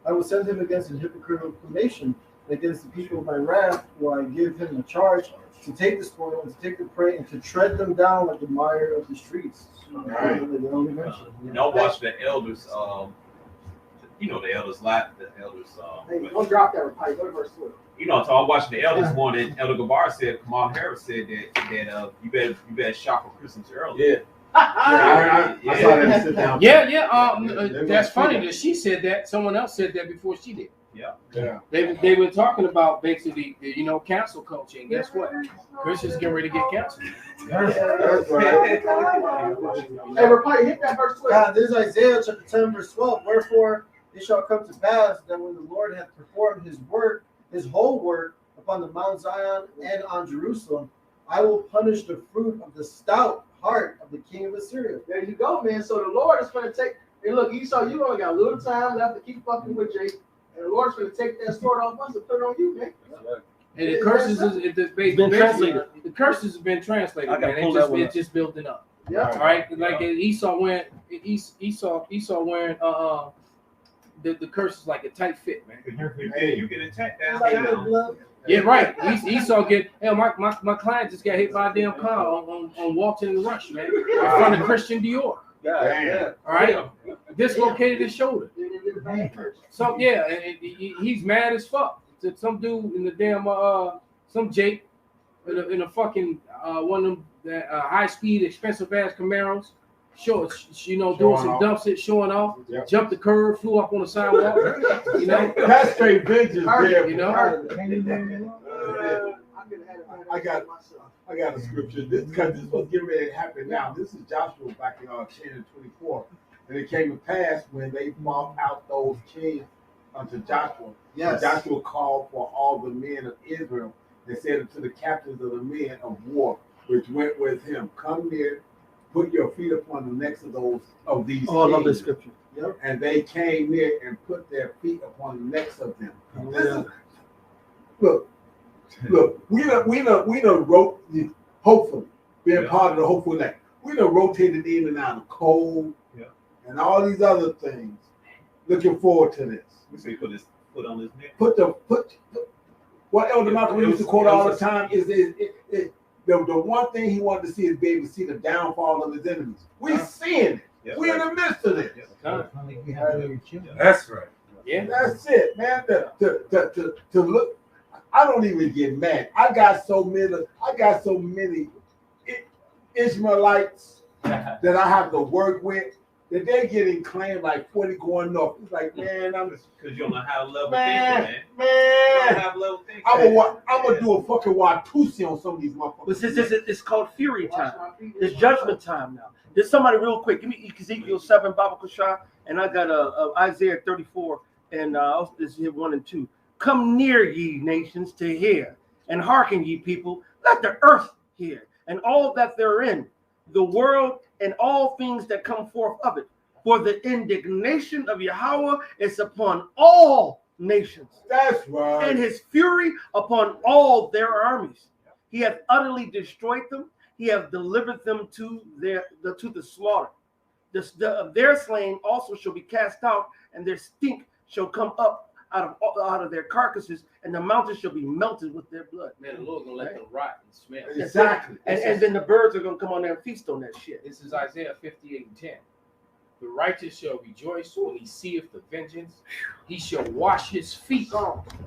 I will send him against a hypocritical nation, against the people of my wrath will I give him a charge to take the spoil and to take the prey and to tread them down like the mire of the streets. Right. I'll watch the elders. The elders Hey, don't drop that pipe. Go to verse 12. So I'm watching the elders one, and Elder Gabar said, Kamala Harris said that you better shop for Christmas early. Yeah. I saw that sit down. That's funny that she said that. Someone else said that before she did. Yeah. They were talking about basically, cancel culture. And guess what? Christians getting ready to get canceled. That's right. Hey, Rapai, hit that verse 12. This is Isaiah chapter 10, verse 12. Wherefore it shall come to pass that when the Lord hath performed his work, his whole work upon the Mount Zion and on Jerusalem, I will punish the fruit of the stout heart of the king of Assyria. There you go, man. So the Lord is going to take. Hey, look, Esau, you only got a little time left to keep fucking with Jake. And the Lord's going to take that sword off us and put it on you, man. And the curses been translated. The curses have been translated, man. It's just building up. Yeah. All right. Like Esau wearing the curses like a tight fit, man. You get attacked down. Yeah, right. Esau get. Hell, my client just got hit by a damn car on Walton and Rush, man, in front of Christian Dior. Yeah. All right. Dislocated his shoulder. So yeah, and he's mad as fuck. Some dude in the damn some Jake in a fucking one of them high speed expensive ass Camaros. Doing some dump shit, showing off. Yep. Jumped the curb, flew up on the sidewalk. That's straight vengeance there. I got a scripture. This was getting ready to happen now. This is Joshua back in 10 and 24. And it came to pass when they brought out those kings unto Joshua. Yes. Joshua called for all the men of Israel and said unto the captains of the men of war, which went with him, come near, put your feet upon the necks of these Oh, I love this kings. scripture. Yep. And they came near and put their feet upon the necks of them. Look, we done wrote, hopefully, being part of the hopeful neck. We done rotated in and out of cold and all these other things. Looking forward to this. We say put his foot on his neck. What Elder Malcolm used to quote all the time is the one thing he wanted to see is be able to see the downfall of his enemies. We're seeing it. We're in the midst of this. That's right. Yeah. That's it, man. To look, I don't even get mad. I got so many Ishmaelites that I have to work with that they're getting claimed like 40 going up. It's like, man, I'm Because you don't know how to level man, thinking, man. You don't have level thinking. I'm gonna do a fucking Watusi on some of these motherfuckers. But it's called Fury time. It's judgment time now. There's somebody real quick. Give me Ezekiel 7, Baba Kushah, and I got Isaiah 34, and this here 1 and 2. Come near, ye nations, to hear, and hearken, ye people. Let the earth hear, and all that therein, the world and all things that come forth of it. For the indignation of Yahweh is upon all nations. That's right. And his fury upon all their armies. He hath utterly destroyed them. He hath delivered them to the slaughter. Their slain also shall be cast out, and their stink shall come up out of their carcasses, and the mountains shall be melted with their blood. Man, the Lord's gonna let them rot and smell. Exactly. And then the birds are gonna come on there and feast on that shit. This is Isaiah 58 and 10. The righteous shall rejoice when he seeth the vengeance. He shall wash his feet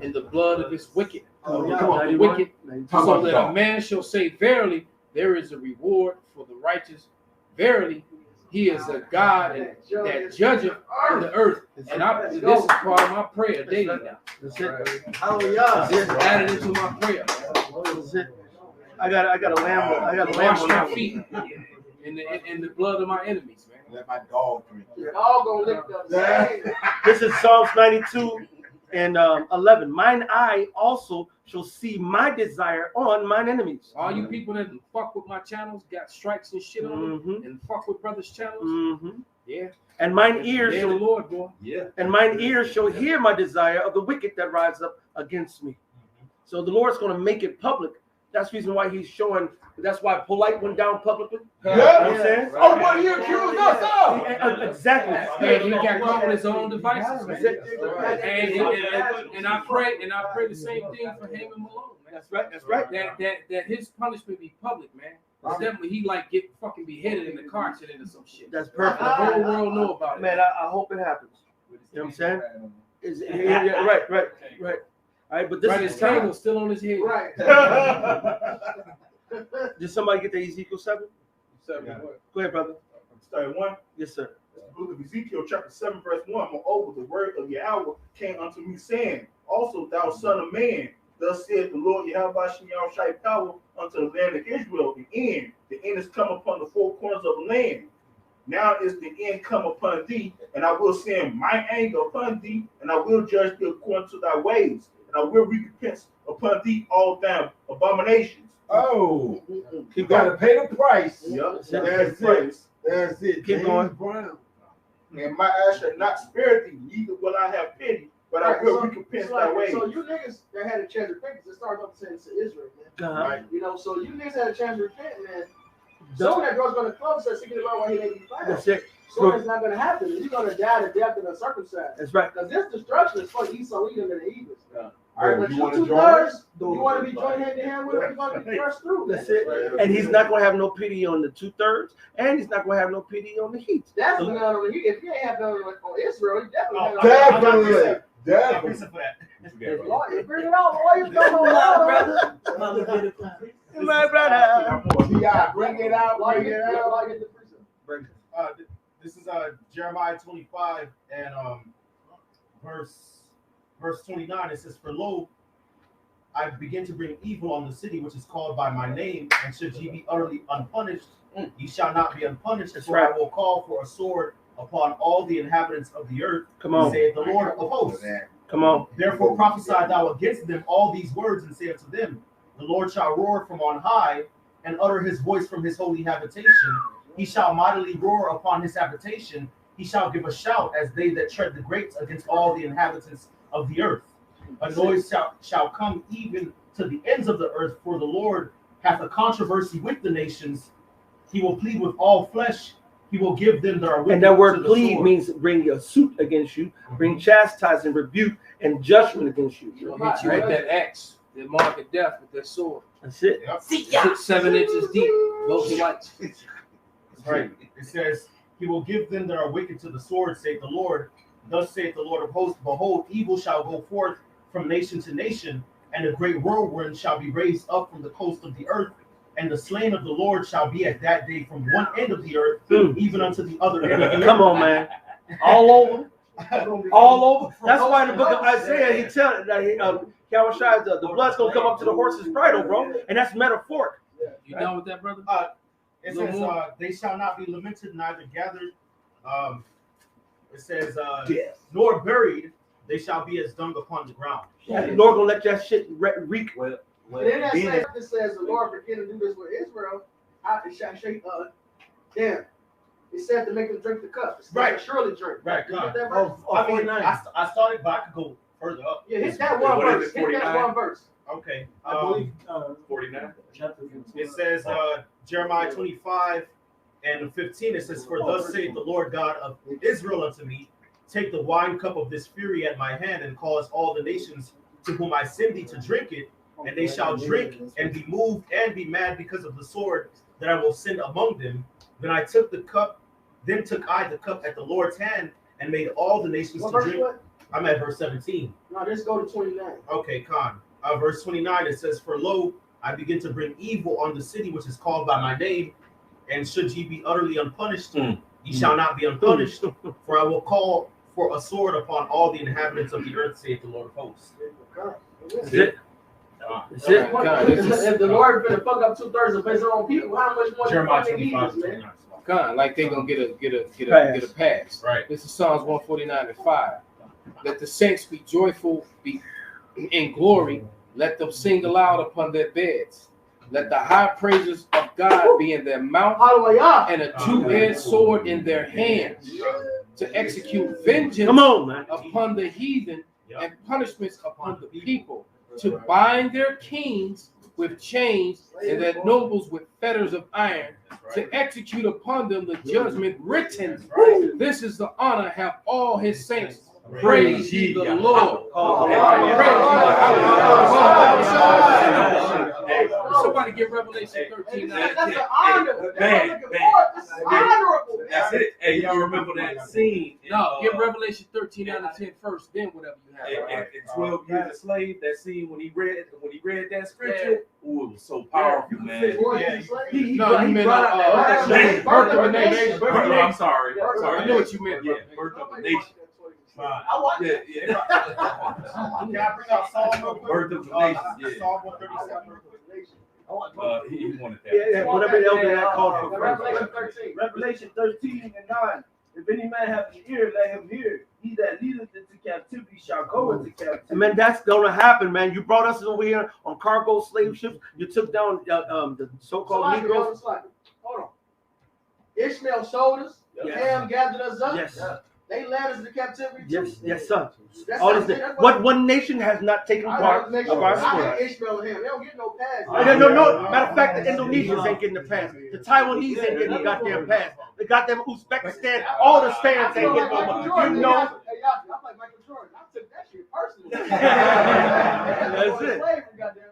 in the blood of his wicked. The wicked, so that a man shall say, verily, there is a reward for the righteous. Verily, he is a God that judgeth in the earth. And this is part of my prayer daily now. That's it. Hallelujah. This is added into my prayer. That's it. I got a lamb. I got a lamb Wash on my that one. feet in the blood of my enemies, man. Let my dog drink. All gonna lift up. This is Psalms 92 and 11. Mine eye also shall see my desire on mine enemies. All you people that fuck with my channels, got strikes and shit on them, and fuck with brothers' channels, yeah. And mine ears They're shall the Lord, boy. Yeah. and mine ears shall hear my desire of the wicked that rise up against me. So the Lord's going to make it public. That's the reason why he's showing. That's why Polite went down publicly. Yeah. You know what I'm saying? Oh, what you accused us of? Exactly. And he got caught with his own devices, man. And I pray the same thing for him and Malone, man. That's right. That's right. That his punishment be public, man. It's definitely he like get fucking beheaded in the car accident or some shit. That's perfect. The whole world know about it. Man, I hope it happens. You know what I'm saying? Right. All right, but this His is tangle's still on his head. Right. Did somebody get the Ezekiel 7? Yeah. Go ahead, brother. Start 1. Yes, sir. The book of Ezekiel, chapter 7, verse 1. Moreover, the word of Yahweh came unto me, saying, Also, thou son of man, thus saith the Lord Yahweh Shem Shai power unto the land of Israel. The end is come upon the four corners of the land. Now is the end come upon thee, and I will send my anger upon thee, and I will judge thee according to thy ways, and I will recompense upon thee all thy abominations. Oh, you gotta pay the price. Yep, That's it. That's it. Keep going. Brown. And my eye shall not spare thee, neither will I have pity, but I will recompense thy ways. So you niggas that had a chance to repent, it started up saying to Israel, man. Uh-huh. You know, so you niggas had a chance to repent, man. Soon that girl's gonna come, says seeking the Lord while he may be found. That's it. So it's not gonna happen. You're gonna die the death of the uncircumcised. That's right. Because this destruction is for Esau, Edom, and the Eagles. All right, But you you want to two join thirds, us? you want to be joined hand in hand with him, you're gonna be crushed through. That's it. And he's not going to have no pity on the 2/3, and he's not going to have no pity on the heat. Definitely not on the If you ain't have none on Israel, you definitely Definitely. Lord, bring it on, lawyers, come on, brother. My brother. Yeah, bring it out. Bring it out. This is Jeremiah 25 and verse 29. It says, For lo, I begin to bring evil on the city which is called by my name, and should ye be utterly unpunished, ye shall not be unpunished. That's for right. I will call for a sword upon all the inhabitants of the earth, Come on. saith the Lord of hosts. Come on. Therefore prophesy thou against them all these words, and say unto them, The Lord shall roar from on high, and utter his voice from his holy habitation. He shall mightily roar upon his habitation. He shall give a shout as they that tread the grapes against all the inhabitants of the earth. A noise shall come even to the ends of the earth, for the Lord hath a controversy with the nations. He will plead with all flesh. He will give them their wicked And that to word the plead sword. means bring a suit against you, bring chastising, rebuke, and judgment against you. Hit you with that axe, that mark of death with that sword. That's it. Yep. 7 inches deep. Both the lights. That's right. It says, He will give them that are wicked to the sword, saith the Lord. Thus saith the Lord of hosts, Behold, evil shall go forth from nation to nation, and a great whirlwind shall be raised up from the coast of the earth, And the slain of the Lord shall be at that day from one end of the earth, even unto the other end of the earth. Come on, man. All over. All over. That's why in the book of Isaiah, he tells that Kawashai, the blood's gonna come up to the horse's bridle, bro. And that's metaphoric. You done with that, brother? It says, they shall not be lamented, neither gathered. It says, nor buried, they shall be as dung upon the ground. Yeah, the Lord gonna let that shit reek. And then that says the Lord began to do this with Israel. Damn. It said to make them drink the cup. Right. Surely drink. Right. You get that verse? I mean, I started, but I could go further up. Yeah, hit that one verse. Hit that one verse. Okay. I believe 49. It says Jeremiah 25 and 15. It says, "For thus saith the Lord God of Israel unto me, take the wine cup of this fury at my hand, and cause all the nations to whom I send thee to drink it, and they shall drink and be moved and be mad because of the sword that I will send among them. Then I took the cup, then took I the cup at the Lord's hand, and made all the nations to drink." I'm at verse 17. No, let's go to 29. Okay, Khan. Verse 29, it says, "For lo, I begin to bring evil on the city which is called by my name, and should ye be utterly unpunished, ye shall not be unpunished, for I will call for a sword upon all the inhabitants of the earth, saith the Lord of hosts." That's it. That's it. If the Lord finna fuck up 2/3 of his own people, how much more Jeremiah fucking need 25, this, man? God, like they gonna get a pass. Right. This is Psalms 149 and 5. Let the saints be joyful, be in glory. Let them sing aloud upon their beds. Let the high praises of God be in their mouth, and a two-edged sword in their hands, to execute vengeance upon the heathen and punishments upon the people, to bind their kings with chains and their nobles with fetters of iron, to execute upon them the judgment written. This is the honor, have all his saints. Praise ye the Lord. Somebody get Revelation 13. That's an honor. Bang. This is honorable. That's it. Hey, y'all remember that scene? No, get Revelation 13 out of 10 first, then whatever you have. In 12 Years a Slave, that scene when he read that scripture, ooh, it was so powerful, man. He brought out that Birth of a Nation. I'm sorry. I know what you meant. Yeah, Birth of a Nation. I want that. Can I bring out Psalm real quick? Birth of a Nation. Yeah. Psalm 137. He wanted that. Yeah, whatever the elder that called for. Revelation 13. Revelation 13 and 9. If any man have an ear, let him hear. He that leadeth into captivity shall go into captivity. Man, that's gonna happen, man. You brought us over here on cargo slave ships. You took down the so-called Negroes. Hold on. Ishmael showed us. Yes. Ham gathered us up. Yes. They led us into captivity. Yes, sir. That's All not- this, that's what one nation has not taken part of our I story? had Ishmael and Ham. They don't get no pass. No. Matter of fact, the Indonesians ain't getting the pass. The Taiwanese ain't getting the goddamn pass. The goddamn Uzbekistan, all the stands ain't getting no money. You know. I'm like Michael Jordan. I took that shit personally. That's it.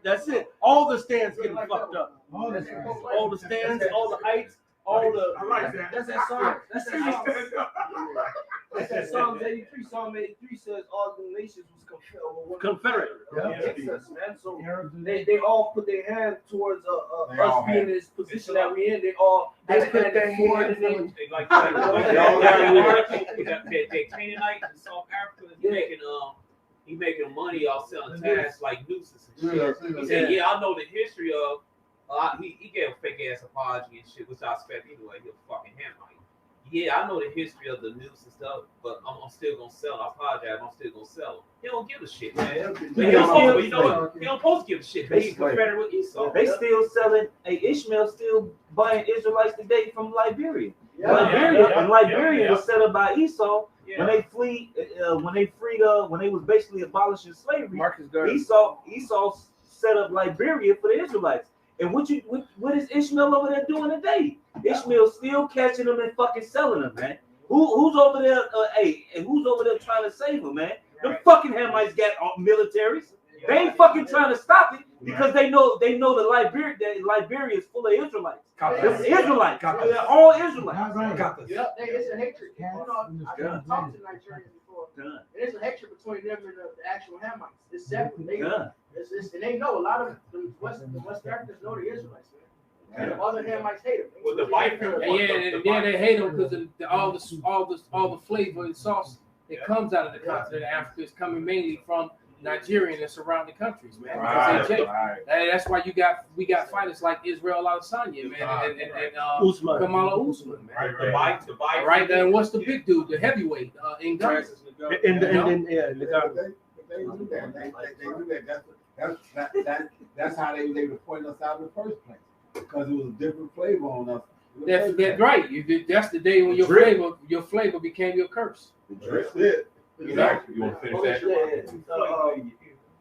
That's it. All the stands getting fucked up. All the stands, all the ites, all the. I like that. That's that song. That's that Psalms 83. Psalm 83 says all the nations was Confederate. Us, man. So they all put their hand towards us being in this position that we're in. They put their hand in like the Canaanites in South Africa. He making money off selling tats like nooses and shit. He said, "Yeah, I know the history of." He gave a fake ass apology and shit, which I expect anyway. He's a fucking Hamite. Yeah, I know the history of the noose and stuff, but I'm still gonna sell. I apologize. I'm still gonna sell them. He don't give a shit, man. But he don't supposed to give a shit. He's Confederate with Esau. They still selling. Ishmael still buying Israelites today from Liberia. Liberia was set up by Esau when they when they was basically abolishing slavery. Esau set up Liberia for the Israelites. And what is Ishmael over there doing today? Ishmael's still catching them and fucking selling them, man. Who's over there? And who's over there trying to save them, man? The fucking Hamites got militaries. They ain't fucking trying to stop it because they know the Liberia is full of Israelites. Israelites. They're all Israelites. Yep, it's a hatred. I've talked to Nigerians before. And it's a hatred between them and the actual Hamites. It's separate. And they know a lot of the West Africans know the Israelites, man. And the other Hamites hate him. Well, the white people, Yeah, they hate him because all the flavor and sauce that comes out of the continent of Africa is coming mainly from Nigeria and surrounding countries, man. And that's why we got fighters like Israel Adesanya, man, and Usman. Kamala Usman, man. the bite. All right, then what's the big dude, the heavyweight in Ghana? They do that. They do that. That's how they were pointing us out in the first place, because it was a different flavor on us. That's right. That's the day when your flavor became your curse. That's it. You know? You want to finish that?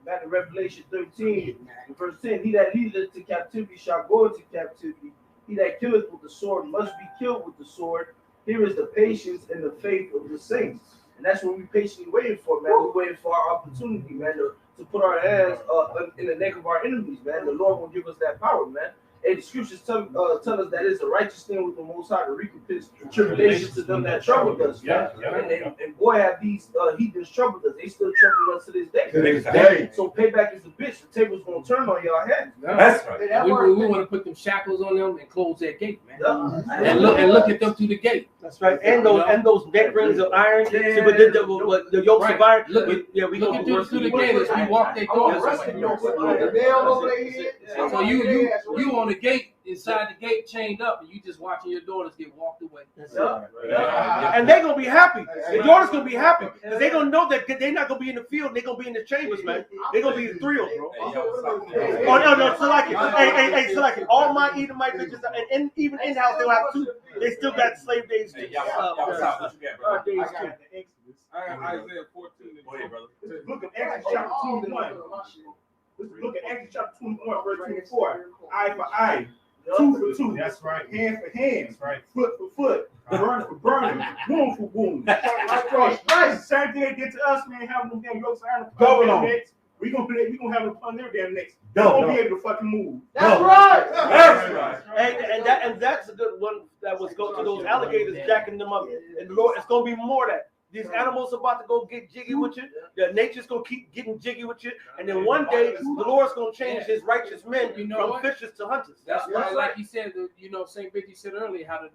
Back in Revelation 13, in verse 10, he that leadeth to captivity shall go into captivity. He that killeth with the sword must be killed with the sword. Here is the patience and the faith of the saints. And that's what we patiently waiting for, man. We're waiting for our opportunity, man, to put our hands in the neck of our enemies, man. The Lord will give us that power, man. And the scriptures tell us that it's a righteous thing with the Most High to recompense tribulation to them that troubled us, man. And boy, have these heathens troubled us. They still troubling us to this day. So payback is a bitch. The table's gonna turn on y'all heads. That's right. We want to put them shackles on them and close that gate, man. And look at them through the gate. That's right. And those neck rings of iron. See, but the yokes of iron. We look through the gate as we walk that door. So you on the gate, inside the gate, chained up, and you just watching your daughters get walked away. And they're gonna be happy. The daughters gonna be happy because they're gonna know that they're not gonna be in the field. They're gonna be in the chambers, man. They're gonna be thrilled, bro. Oh no, Salaki. Hey, Salaki. All my Edomite bitches, and even in house, they'll have two. They still got slave days. Isaiah 14. Go ahead, brother. Look at Exodus chapter 21. Look at Exodus chapter 21, verse 24. Eye for eye, tooth for tooth. That's right. Hand for hand. That's right. Foot for foot. Burn for burning. Wound for wound. Right. Same thing they did to us, man. Having them damn yokes around the necks. We gonna have them upon their damn necks. They won't be able to fucking move. That's right. That's right. And that's a good one. That was go to those alligators jacking them up. And the Lord, it's gonna be more of that. These animals are about to go get jiggy with you. The nature's gonna keep getting jiggy with you, and then one day the Lord's gonna change His righteous men from fishers to hunters. That's why, like He said, Saint Vicky said earlier, how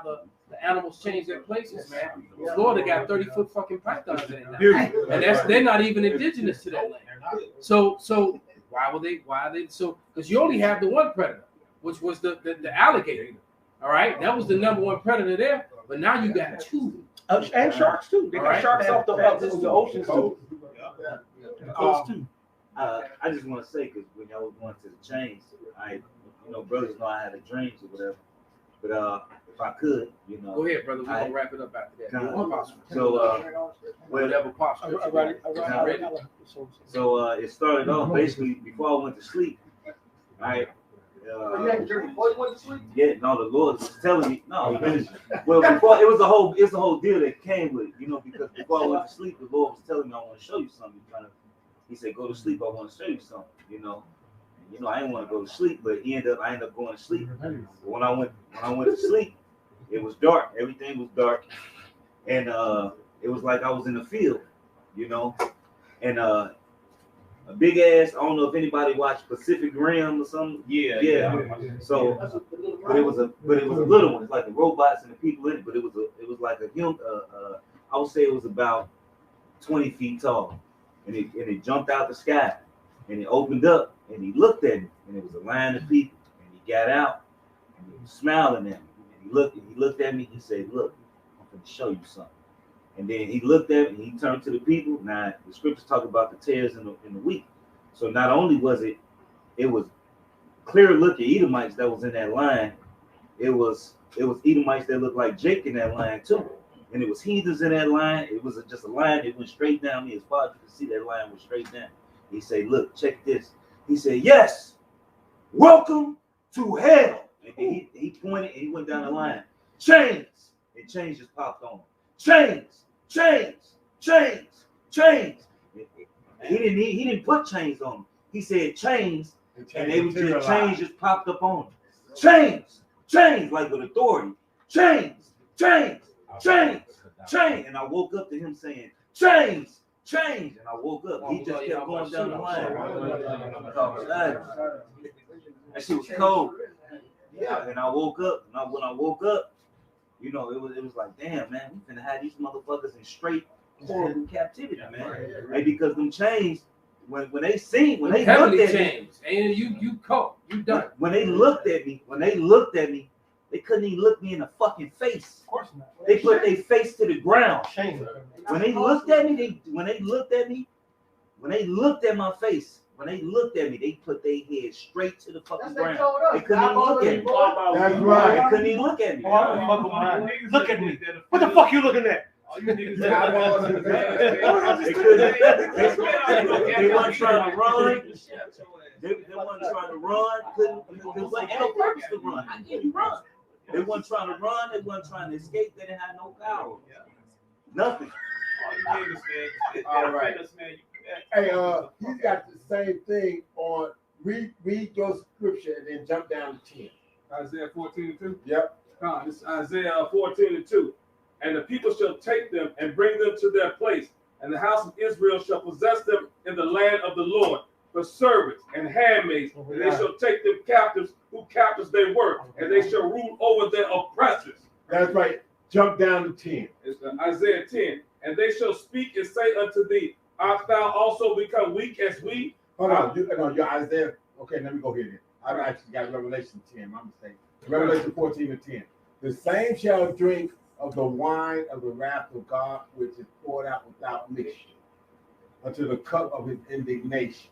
the animals change their places, man. Florida got 30-foot fucking pythons in it now, and they're not even indigenous to that land. So why are they? So because you only have the one predator, which was the alligator. All right, that was the number one predator there, but now you got two. And sharks too. They got sharks off the oceans too. I just want to say, because when y'all was going to the chains, brothers know I had a dreams or whatever. But if I could, go ahead, brother. We're gonna wrap it up after that. So whatever posture. So it started off basically before I went to sleep. Right. You had a dream before you went to sleep? Yeah, no, the Lord was telling me, no. Well, before it's a whole deal that came with it, because before I went to sleep, the Lord was telling me, I want to show you something. He said, go to sleep, I want to show you something, And, I didn't want to go to sleep, but I ended up going to sleep. But when I went to sleep, it was dark. Everything was dark. And it was like I was in the field, and a big ass. I don't know if anybody watched Pacific Rim or something. Yeah. So, but it was a little one. It's like the robots and the people in it. But it was like a human. I would say it was about 20 feet tall, and it jumped out the sky, and it opened up, and he looked at me, and it was a line of people, and he got out, and he was smiling at me, and he looked at me. He said, "Look, I'm going to show you something." And then he looked at me, he turned to the people. Now, the scriptures talk about the tares in the wheat. So not only was it was clear looking Edomites that was in that line, it was Edomites that looked like Jake in that line too. And it was heathens in that line. It was just a line that went straight down me. As far as you can see, that line went straight down. He said, "Look, check this." He said, "Yes, welcome to hell." And he pointed and he went down the line. Chains. And chains just popped on him. Chains. He didn't put chains on them. He said chains, and they was just chains just popped up on them. Chains, like with authority. Chains. And I woke up to him saying, chains. And I woke up. He just kept going down the line. That shit was cold. Yeah. And I woke up. And when I woke up, you know, it was like, damn, man, we finna have these motherfuckers in straight horrible captivity, man. Like, because them chains, when they looked at me, and you caught, you done. When they looked at me, they couldn't even look me in the fucking face. Of course not. They put their face to the ground. Shame. When they looked at my face, they put their head straight to the fucking ground. They couldn't even look at me. That's right. They couldn't even look at me. Look at me. What the fuck you looking at? They weren't trying to run. They weren't trying to run. There wasn't no purpose to run. How can you run? They weren't trying to run. They weren't trying to escape. They didn't have no power. Nothing. All right. Hey, he's got the same thing on. Read your scripture and then jump down to 10. Isaiah 14:2. Yep. This is Isaiah 14:2. And the people shall take them and bring them to their place, and the house of Israel shall possess them in the land of the Lord for servants and handmaids, and they shall take them captives who captives they were, and they shall rule over their oppressors. That's right. Jump down to 10. It's Isaiah 10. And they shall speak and say unto thee, art thou also become weak as we? Hold on, you're Isaiah. Okay, let me go here then. I actually got Revelation 10. My mistake. Revelation 14:10. The same shall drink of the wine of the wrath of God, which is poured out without mixture, unto the cup of his indignation.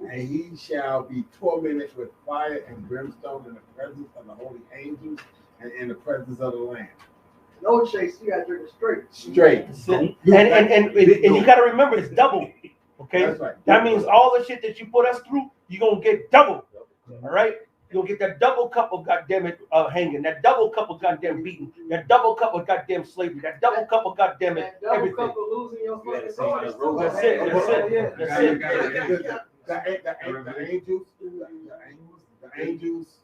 And he shall be tormented with fire and brimstone in the presence of the holy angels and in the presence of the Lamb. No chase, you gotta drink it straight. Straight. And you gotta remember it's double. Okay? That's right. That means all the shit that you put us through, you're gonna get double. All right? You'll get that double cup of goddamn it hanging, that double cup of goddamn beating, that double cup of goddamn slavery, that double cup of goddamn it everything. Cup of losing your fucking soul. That's it. The angels,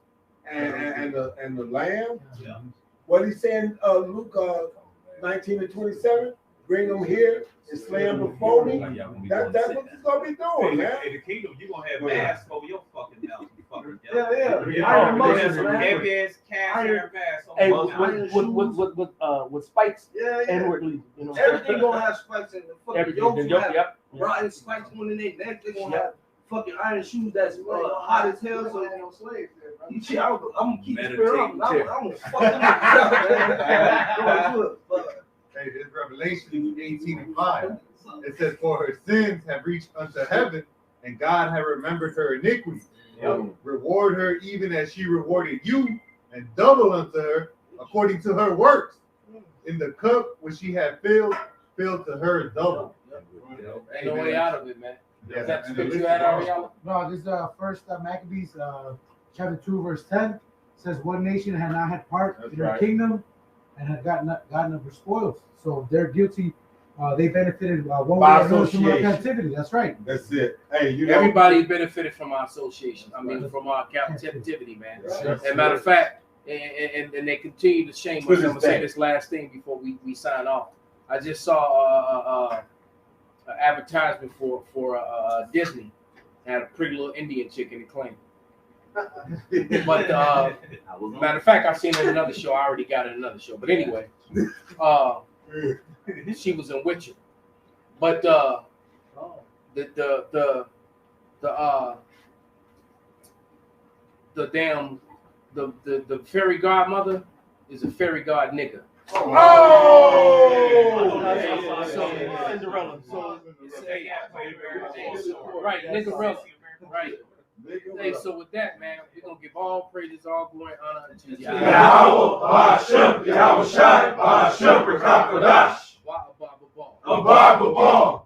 and the Lamb. Yeah. What he's saying, Luke 19:27. Bring them here and slay them before me. That's what he's gonna be doing, man. In the kingdom, you're gonna have masks over your fucking mouth. Heavy ass cast hair mask. Hey, with spikes inwardly, you know. Everything gonna have spikes in the fucking yolks. Yep. Rotten spikes on the neck. Next thing gonna have fucking iron shoes that's hot as hell. So no slaves there, bro. shit, I'm gonna keep the spirit up. I'm gonna fuck them. Hey, this Revelation 18:5. It says, "For her sins have reached unto heaven, and God have remembered her iniquity. Reward her even as she rewarded you, and double unto her according to her works. In the cup which she had filled to her double." Ain't no way out of it, man. Yeah, Is that the scripture you had, Ariella? No, this is First Maccabees, chapter 2, verse 10. It says, "One nation had not had part in her kingdom, and had gotten of her spoils." So they're guilty. They benefited one way or another from our captivity. That's right. That's it. Hey, Everybody benefited from our association. I mean, from our captivity, man. As a matter of fact, and they continue to shame us. I'm gonna say this last thing before we sign off. I just saw an advertisement for Disney. Had a pretty little Indian chick in the claim. But matter of fact, I've seen it in another show. I already got it in another show. But anyway, she was in Witcher. But the fairy godmother is a fairy god nigga. Cinderella. Right, Niggerella. Right. Hey, so with that, man, we're gonna give all praises, all glory, and honor to Yahweh. Yahweh Shai, Ba'Shem, Rakakadash. Wa Abba Ba.